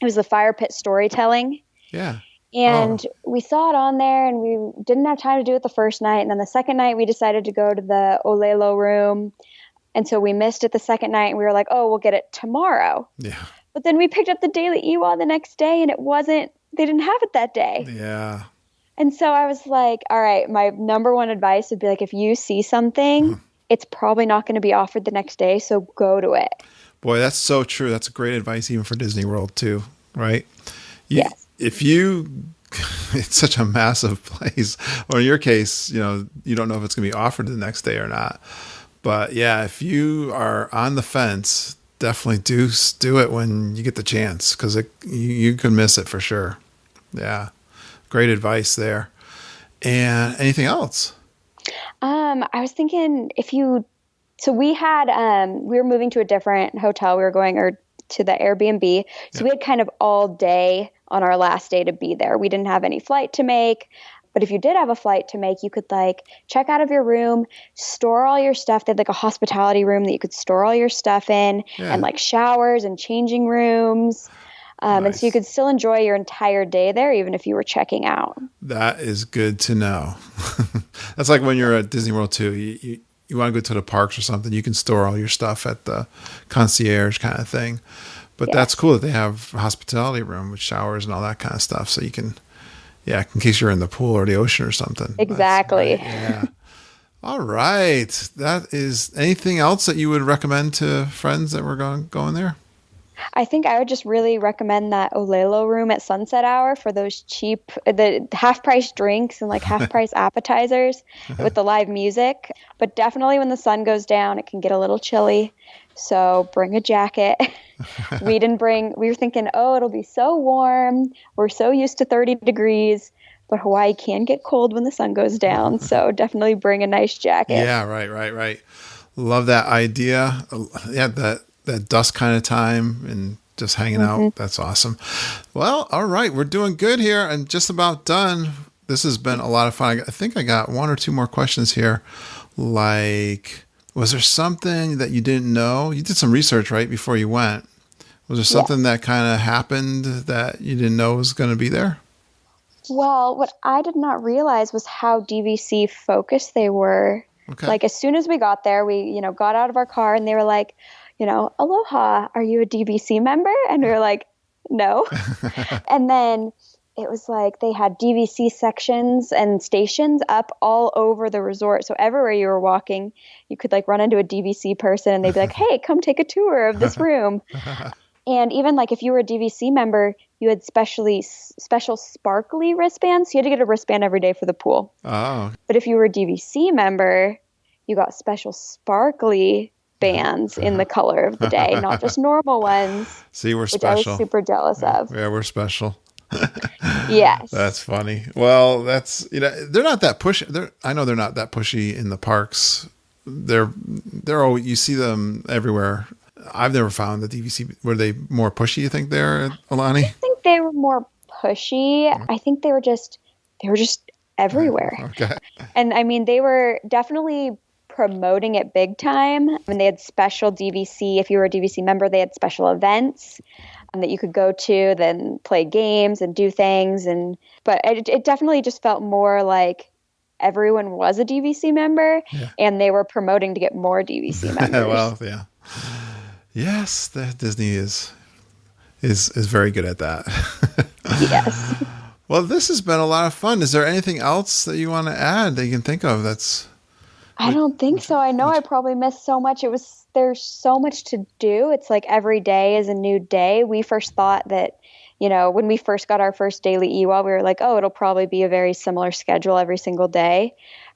Speaker 4: was the fire pit storytelling.
Speaker 3: Yeah.
Speaker 4: And we saw it on there, and we didn't have time to do it the first night. And then the second night, we decided to go to the Olelo room. And so we missed it the second night, and we were like, oh, we'll get it tomorrow. Yeah. But then we picked up the Daily Iwa the next day, and they didn't have it that day.
Speaker 3: Yeah.
Speaker 4: And so I was like, all right, my number one advice would be like, if you see something, it's probably not going to be offered the next day, so go to it.
Speaker 3: Boy, that's so true. That's great advice even for Disney World too, right?
Speaker 4: Yes.
Speaker 3: It's such a massive place, or in your case, you don't know if it's going to be offered the next day or not. But yeah, if you are on the fence, definitely do it when you get the chance, because you could miss it for sure. Yeah, great advice there. And anything else?
Speaker 4: I was thinking so we were moving to a different hotel. We were going to the Airbnb. So we had kind of all day on our last day to be there. We didn't have any flight to make. But if you did have a flight to make, you could check out of your room, store all your stuff. They had a hospitality room that you could store all your stuff in, and showers and changing rooms. Nice. And so you could still enjoy your entire day there, even if you were checking out.
Speaker 3: That is good to know. That's like when you're at Disney World too. You want to go to the parks or something, you can store all your stuff at the concierge kind of thing. But that's cool that they have a hospitality room with showers and all that kind of stuff, so you can. Yeah, in case you're in the pool or the ocean or something.
Speaker 4: Exactly.
Speaker 3: Right. Yeah. All right. That is anything else that you would recommend to friends that were going there?
Speaker 4: I think I would just really recommend that Olelo room at sunset hour for those cheap, the half-price drinks and half-price appetizers with the live music. But definitely when the sun goes down, it can get a little chilly. So bring a jacket. We were thinking, it'll be so warm. We're so used to 30 degrees, but Hawaii can get cold when the sun goes down. So definitely bring a nice jacket.
Speaker 3: Yeah, right. Love that idea. Yeah, that dusk kind of time and just hanging out. That's awesome. Well, all right. We're doing good here and just about done. This has been a lot of fun. I think I got one or two more questions here. Was there something that you didn't know? You did some research, right, before you went. Was there something that kind of happened that you didn't know was going to be there?
Speaker 4: Well, what I did not realize was how DVC focused they were. Okay. As soon as we got there, we, got out of our car and they were like, aloha, are you a DVC member? And we were like, no. And then it was they had DVC sections and stations up all over the resort. So everywhere you were walking, you could run into a DVC person and they'd be like, hey, come take a tour of this room. And even if you were a DVC member, you had special sparkly wristbands. You had to get a wristband every day for the pool. Oh. But if you were a DVC member, you got special sparkly bands in the color of the day, not just normal ones.
Speaker 3: See, we're special.
Speaker 4: Which I was super jealous of.
Speaker 3: Yeah, we're special.
Speaker 4: Yes.
Speaker 3: That's funny. Well, that's, they're not that pushy. I know they're not that pushy in the parks. They're always, you see them everywhere. I've never found the DVC. Were they more pushy, you think, there at Aulani?
Speaker 4: I think they were more pushy. I think they were just everywhere.
Speaker 3: Okay.
Speaker 4: And I mean, they were definitely promoting it big time. And they had special DVC. If you were a DVC member, they had special events that you could go to, then play games and do things. But it definitely just felt more like everyone was a DVC member, and they were promoting to get more DVC members.
Speaker 3: Well, yeah. Yes, Disney is very good at that.
Speaker 4: Yes.
Speaker 3: Well, this has been a lot of fun. Is there anything else that you want to add that you can think of
Speaker 4: I don't think so. I know I probably missed so much. There's so much to do. It's every day is a new day. We first thought that, when we first got our first Daily Iwa, we were like, it'll probably be a very similar schedule every single day.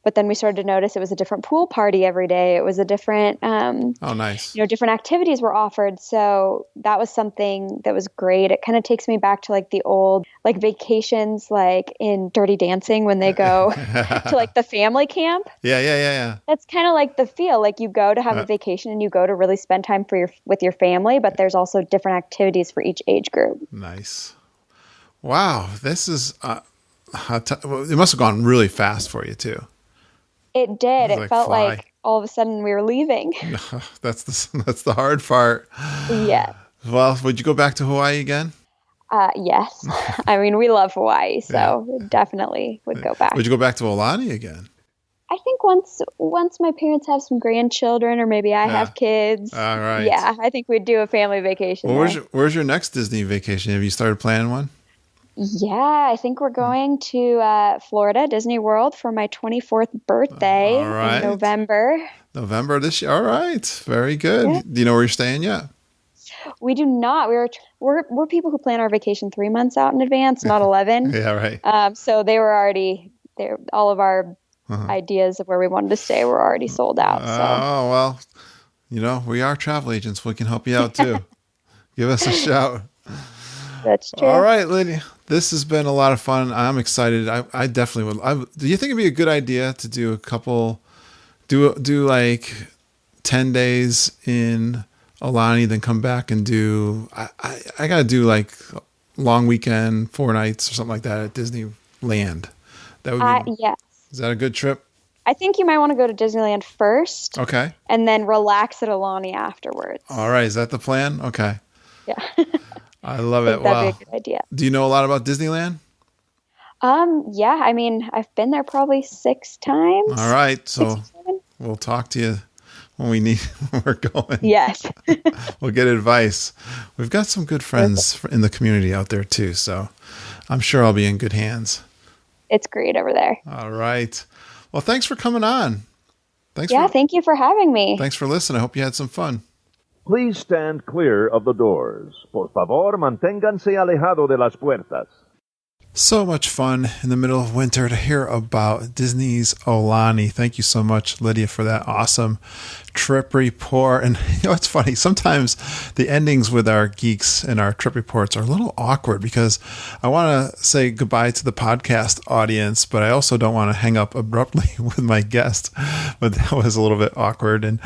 Speaker 4: But then we started to notice it was a different pool party every day. It was a different,
Speaker 3: Oh, nice.
Speaker 4: different activities were offered. So that was something that was great. It kind of takes me back to like the old, like vacations, like in Dirty Dancing when they go to like the family camp.
Speaker 3: Yeah.
Speaker 4: That's kind of like the feel. Like you go to have a vacation and you go to really spend time with your family, but there's also different activities for each age group.
Speaker 3: Nice. Wow. This is, it must have gone really fast for you too.
Speaker 4: It did. It
Speaker 3: like
Speaker 4: felt
Speaker 3: fly.
Speaker 4: like all of a sudden we were leaving.
Speaker 3: That's the hard part.
Speaker 4: Yeah.
Speaker 3: Well, would you go back to Hawaii again?
Speaker 4: Yes. I mean, we love Hawaii, so definitely would go back.
Speaker 3: Would you go back to Aulani again?
Speaker 4: I think once my parents have some grandchildren, or maybe I have kids.
Speaker 3: All right.
Speaker 4: Yeah, I think we'd do a family vacation.
Speaker 3: Well, where's your next Disney vacation? Have you started planning one?
Speaker 4: Yeah, I think we're going to Florida, Disney World, for my 24th birthday in November.
Speaker 3: November this year. All right. Very good. Yeah. Do you know where you're staying yet?
Speaker 4: We do not. We're people who plan our vacation 3 months out in advance, not 11.
Speaker 3: Yeah, right.
Speaker 4: So they were already there. All of our ideas of where we wanted to stay were already sold out. So.
Speaker 3: Oh, well, we are travel agents. We can help you out too. Give us a shout.
Speaker 4: That's true.
Speaker 3: All right, Lydia. This has been a lot of fun. I'm excited. I definitely would. Do you think it'd be a good idea to do a couple, do like 10 days in Aulani, then come back and do, I got to do like long weekend, 4 nights or something like that at Disneyland. That would be,
Speaker 4: yes.
Speaker 3: Is that a good trip?
Speaker 4: I think you might want to go to Disneyland first.
Speaker 3: Okay.
Speaker 4: And then relax at Aulani afterwards.
Speaker 3: All right. Is that the plan? Okay.
Speaker 4: Yeah.
Speaker 3: I love it.
Speaker 4: That'd be a good idea.
Speaker 3: Do you know a lot about Disneyland?
Speaker 4: Yeah. I mean, I've been there probably 6 times.
Speaker 3: All right. So we'll talk to you when we're going.
Speaker 4: Yes.
Speaker 3: We'll get advice. We've got some good friends in the community out there too. So I'm sure I'll be in good hands.
Speaker 4: It's great over there.
Speaker 3: All right. Well, thanks for coming on.
Speaker 4: Thank you for having me.
Speaker 3: Thanks for listening. I hope you had some fun.
Speaker 5: Please stand clear of the doors. Por favor, manténganse alejado de las puertas.
Speaker 3: So much fun in the middle of winter to hear about Disney's Aulani. Thank you so much, Lydia, for that awesome trip report. And it's funny, sometimes the endings with our geeks and our trip reports are a little awkward because I want to say goodbye to the podcast audience, but I also don't want to hang up abruptly with my guest. But that was a little bit awkward. And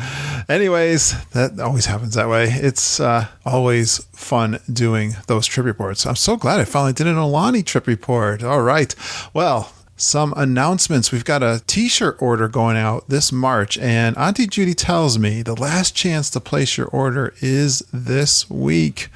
Speaker 3: anyways, that always happens that way. It's always fun doing those trip reports. I'm so glad I finally did an Aulani trip report. All right. Well, some announcements. We've got a t-shirt order going out this March, and Auntie Judy tells me the last chance to place your order is this week.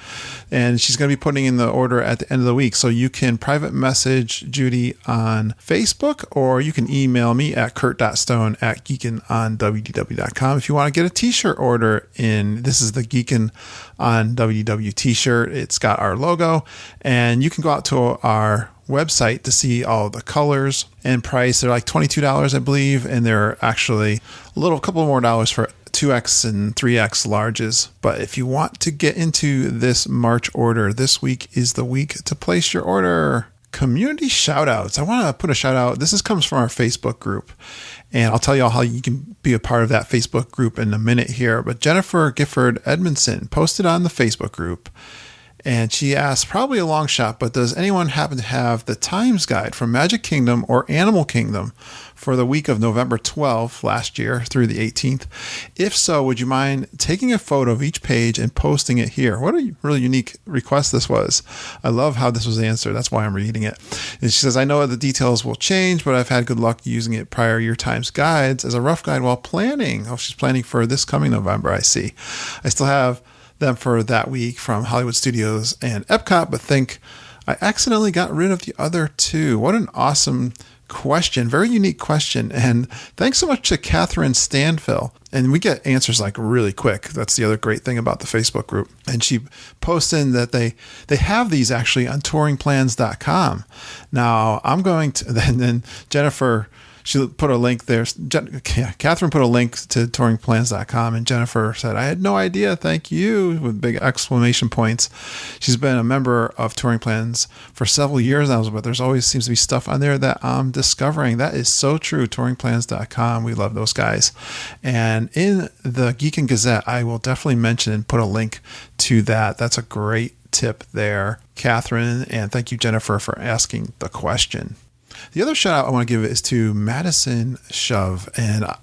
Speaker 3: And she's going to be putting in the order at the end of the week. So you can private message Judy on Facebook, or you can email me at kurt.stone@geekinonwdw.com if you want to get a t-shirt order in. This is the Geekin on WDW t-shirt. It's got our logo, and you can go out to our website to see all the colors and price. They're like $22, I believe, and they're actually a couple more dollars for 2X and 3X larges. But if you want to get into this March order, this week is the week to place your order. Community shout outs. I want to put a shout out. This comes from our Facebook group, and I'll tell you all how you can be a part of that Facebook group in a minute here. But Jennifer Gifford Edmondson posted on the Facebook group, and she asked, probably a long shot, but does anyone happen to have the times guide from Magic Kingdom or Animal Kingdom for the week of November 12th last year through the 18th? If so, would you mind taking a photo of each page and posting it here? What a really unique request this was. I love how this was answered. That's why I'm reading it. And she says, I know the details will change, but I've had good luck using it prior year times guides as a rough guide while planning. Oh, she's planning for this coming November, I see. I still have them for that week from Hollywood Studios and Epcot, but think I accidentally got rid of the other two. What an awesome question. Very unique question. And thanks so much to Catherine Stanfill. And we get answers like really quick. That's the other great thing about the Facebook group. And she posted that they have these actually on touringplans.com. Now I'm going to, and then Jennifer, she put a link there. Catherine put a link to touringplans.com, and Jennifer said, I had no idea. Thank you, with big exclamation points. She's been a member of Touring Plans for several years now, but there's always seems to be stuff on there that I'm discovering. That is so true. Touringplans.com. We love those guys. And in the Geek and Gazette, I will definitely mention and put a link to that. That's a great tip there, Catherine. And thank you, Jennifer, for asking the question. The other shout out I want to give is to Madison Shove. And a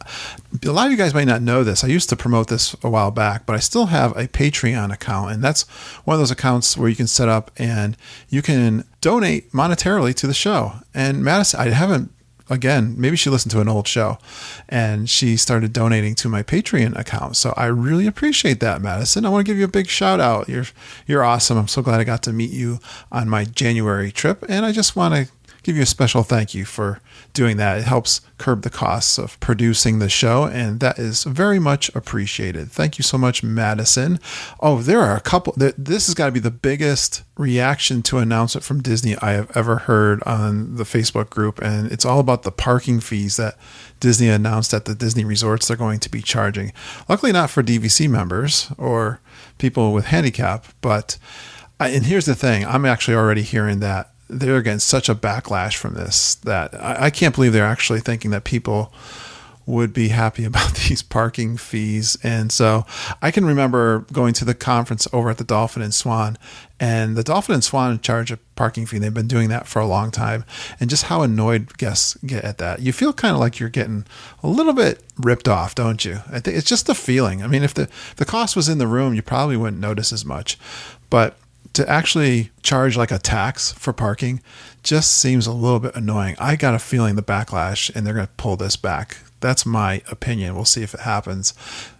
Speaker 3: lot of you guys might not know this. I used to promote this a while back, but I still have a Patreon account. And that's one of those accounts where you can set up and you can donate monetarily to the show. And Madison, I haven't, again, maybe she listened to an old show and she started donating to my Patreon account. So I really appreciate that, Madison. I want to give you a big shout out. You're awesome. I'm so glad I got to meet you on my January trip. And I just want to give you a special thank you for doing that. It helps curb the costs of producing the show, and that is very much appreciated. Thank you so much, Madison. Oh, there are a couple. This has got to be the biggest reaction to an announcement from Disney I have ever heard on the Facebook group, and it's all about the parking fees that Disney announced at the Disney resorts they're going to be charging. Luckily not for DVC members or people with handicap, but and here's the thing, I'm actually already hearing that they're getting such a backlash from this that I can't believe they're actually thinking that people would be happy about these parking fees. And so I can remember going to the conference over at the Dolphin and Swan, and the Dolphin and Swan charge a parking fee. They've been doing that for a long time, and just how annoyed guests get at that. You feel kind of like you're getting a little bit ripped off, don't you? I think it's just the feeling. I mean, if the cost was in the room, you probably wouldn't notice as much, but to actually charge like a tax for parking just seems a little bit annoying. I got a feeling the backlash, and they're going to pull this back. That's my opinion. We'll see if it happens.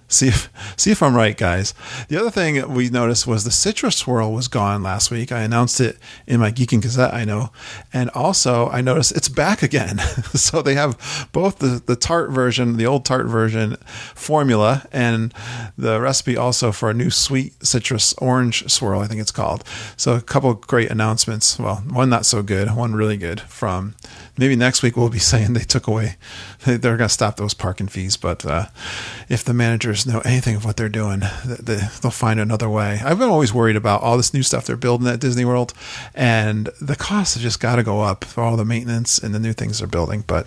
Speaker 3: See if I'm right, guys. The other thing we noticed was the Citrus Swirl was gone last week. I announced it in my Geek and Gazette, I know. And also I noticed it's back again. So they have both the tart version, the old tart version formula, and the recipe also for a new sweet citrus orange swirl, I think it's called. So a couple of great announcements. Well, one not so good, one really good. From maybe next week we'll be saying they they're going to stop those parking fees. But if the managers know anything of what they're doing, they'll find another way. I've been always worried about all this new stuff they're building at Disney World, and the costs have just got to go up for all the maintenance and the new things they're building. But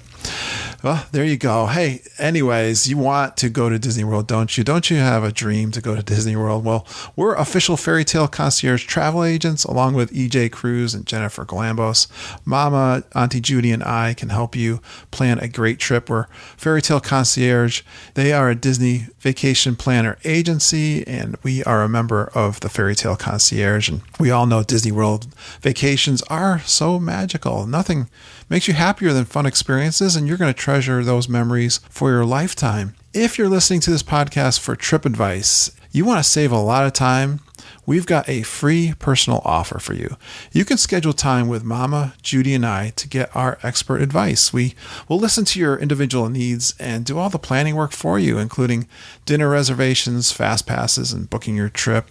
Speaker 3: well, there you go. Hey, anyways, you want to go to Disney World, don't you? Don't you have a dream to go to Disney World? Well, we're official Fairy Tale Concierge travel agents, along with EJ Cruz and Jennifer Galambos. Mama, Auntie Judy, and I can help you plan a great trip. We're Fairy Tale Concierge. They are a Disney vacation planner agency, and we are a member of the Fairy Tale Concierge. And we all know Disney World vacations are so magical. Nothing makes you happier than fun experiences, and you're going to treasure those memories for your lifetime. If you're listening to this podcast for trip advice, you want to save a lot of time, we've got a free personal offer for you. You can schedule time with Mama, Judy, and I to get our expert advice. We will listen to your individual needs and do all the planning work for you, including dinner reservations, fast passes, and booking your trip.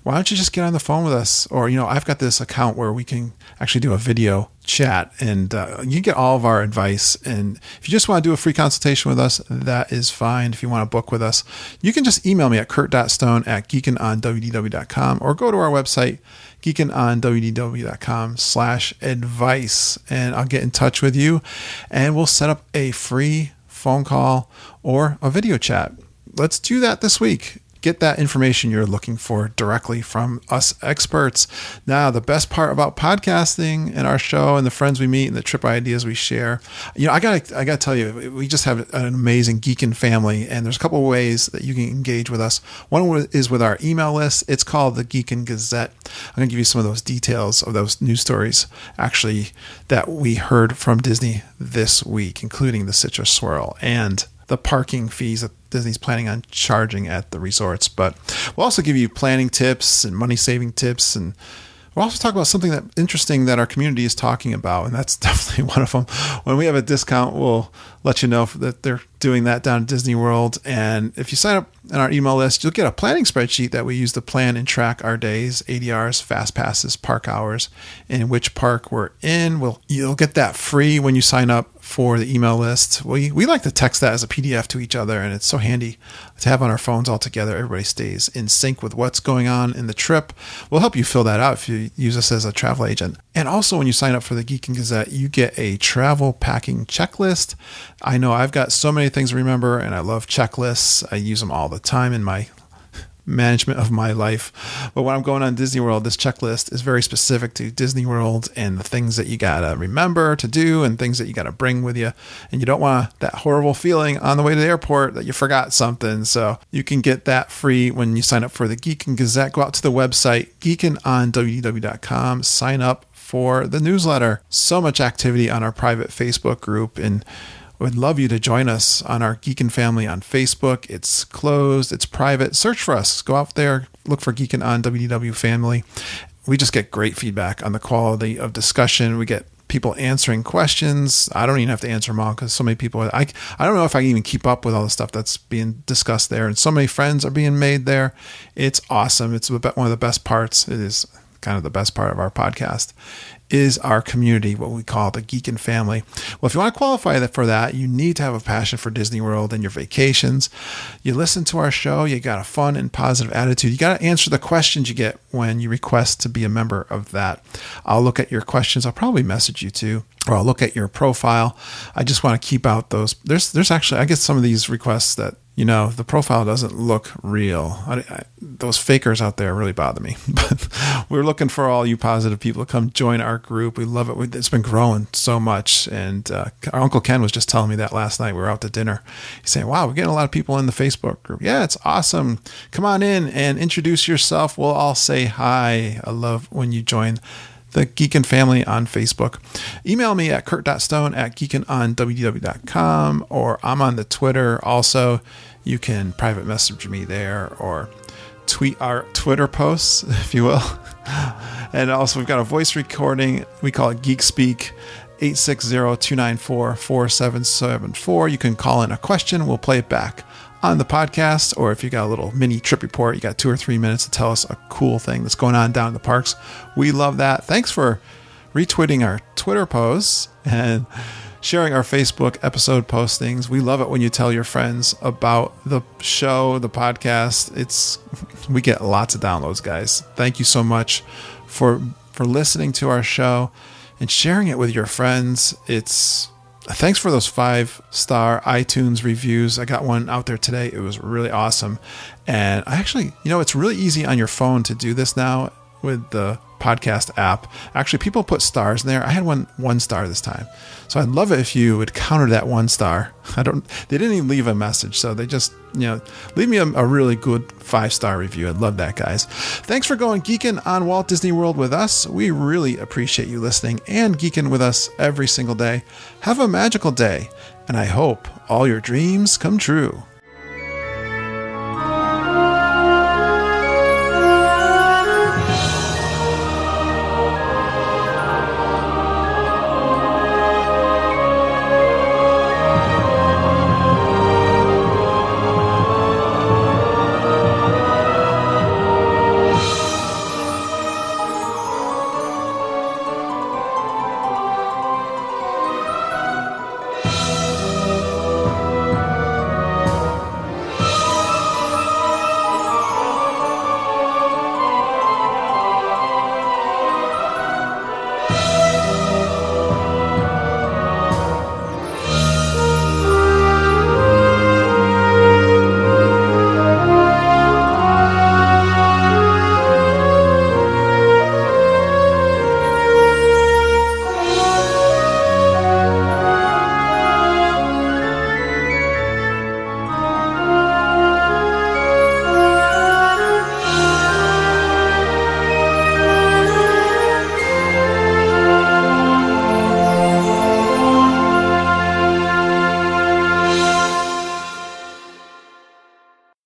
Speaker 3: Why don't you just get on the phone with us? Or, I've got this account where we can actually do a video chat, and you get all of our advice. And if you just want to do a free consultation with us, that is fine. If you want to book with us, you can just email me at kurt.stone@geekinonwdw.com or go to our website, geekinonwdw.com/advice, and I'll get in touch with you and we'll set up a free phone call or a video chat. Let's do that this week. Get that information you're looking for directly from us experts. Now, the best part about podcasting and our show and the friends we meet and the trip ideas we share, I gotta tell you, we just have an amazing geekin' family, and there's a couple of ways that you can engage with us. One is with our email list. It's called the Geekin' Gazette. I'm gonna give you some of those details of those news stories, actually, that we heard from Disney this week, including the Citrus Swirl and the parking fees that Disney's planning on charging at the resorts. But we'll also give you planning tips and money saving tips, and we'll also talk about something interesting that our community is talking about, and that's definitely one of them. When we have a discount, we'll let you know that they're doing that down at Disney World. And if you sign up on our email list, you'll get a planning spreadsheet that we use to plan and track our days, ADRs, fast passes, park hours, and which park we're in. You'll get that free when you sign up for the email list. We like to text that as a PDF to each other, and it's so handy to have on our phones all together. Everybody stays in sync with what's going on in the trip. We'll help you fill that out if you use us as a travel agent. And also, when you sign up for the Geek and Gazette, you get a travel packing checklist. I know I've got so many things to remember, and I love checklists. I use them all the time in my management of my life. But when I'm going on Disney World, this checklist is very specific to Disney World and the things that you gotta remember to do and things that you gotta bring with you. And you don't want that horrible feeling on the way to the airport that you forgot something. So you can get that free when you sign up for the Geek and Gazette. Go out to the website, geekinonwdw.com, sign up for the newsletter. So much activity on our private Facebook group, and we'd love you to join us on our Geekin' family on Facebook. It's closed. It's private. Search for us. Go out there. Look for Geekin' on WDW family. We just get great feedback on the quality of discussion. We get people answering questions. I don't even have to answer them all because so many people, I don't know if I can even keep up with all the stuff that's being discussed there. And so many friends are being made there. It's awesome. It's one of the best parts. It is kind of the best part of our podcast is our community, what we call the Geekin' family. Well, if you want to qualify for that, you need to have a passion for Disney World and your vacations. You listen to our show, you got a fun and positive attitude. You got to answer the questions you get when you request to be a member of that. I'll look at your questions. I'll probably message you too, or I'll look at your profile. I just want to keep out those. There's actually, I get some of these requests that, the profile doesn't look real. Those fakers out there really bother me. But we're looking for all you positive people to come join our group. We love it. It's been growing so much. And our Uncle Ken was just telling me that last night. We were out to dinner. He's saying, wow, we're getting a lot of people in the Facebook group. Yeah, it's awesome. Come on in and introduce yourself. We'll all say hi. I love when you join the Geekin' family on Facebook. Email me at kurt.stone@geekinonwdw.com, or I'm on the Twitter also. You can private message me there or tweet our Twitter posts, if you will. And also we've got a voice recording. We call it Geek Speak, 860-294-4774. You can call in a question. We'll play it back on the podcast, or if you got a little mini trip report, you got 2 or 3 minutes to tell us a cool thing that's going on down in the parks. We love that. Thanks for retweeting our Twitter posts and sharing our Facebook episode postings. We love it when you tell your friends about the show, the podcast. We get lots of downloads, guys. Thank you so much for listening to our show and sharing it with your friends. Thanks for those 5-star iTunes reviews. I got one out there today. It was really awesome. And I actually, it's really easy on your phone to do this now with the podcast app. Actually, people put stars in there. I had 1 star this time. So I'd love it if you would counter that 1 star. They didn't even leave a message. So they just, leave me a really good 5-star review. I'd love that, guys. Thanks for going geeking on Walt Disney World with us. We really appreciate you listening and geeking with us every single day. Have a magical day, and I hope all your dreams come true.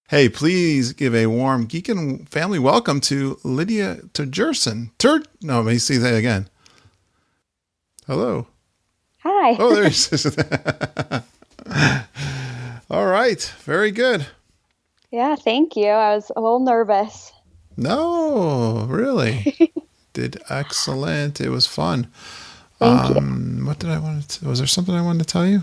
Speaker 3: Hey, please give a warm Geekin' family welcome to Lydia Terjeson. Let me see that again. Hello.
Speaker 4: Hi.
Speaker 3: Oh, there he is. All right. Very good.
Speaker 4: Yeah, thank you. I was a little nervous.
Speaker 3: No, really. Did excellent. It was fun.
Speaker 4: Thank you.
Speaker 3: What did I want to? Was there something I wanted to tell you?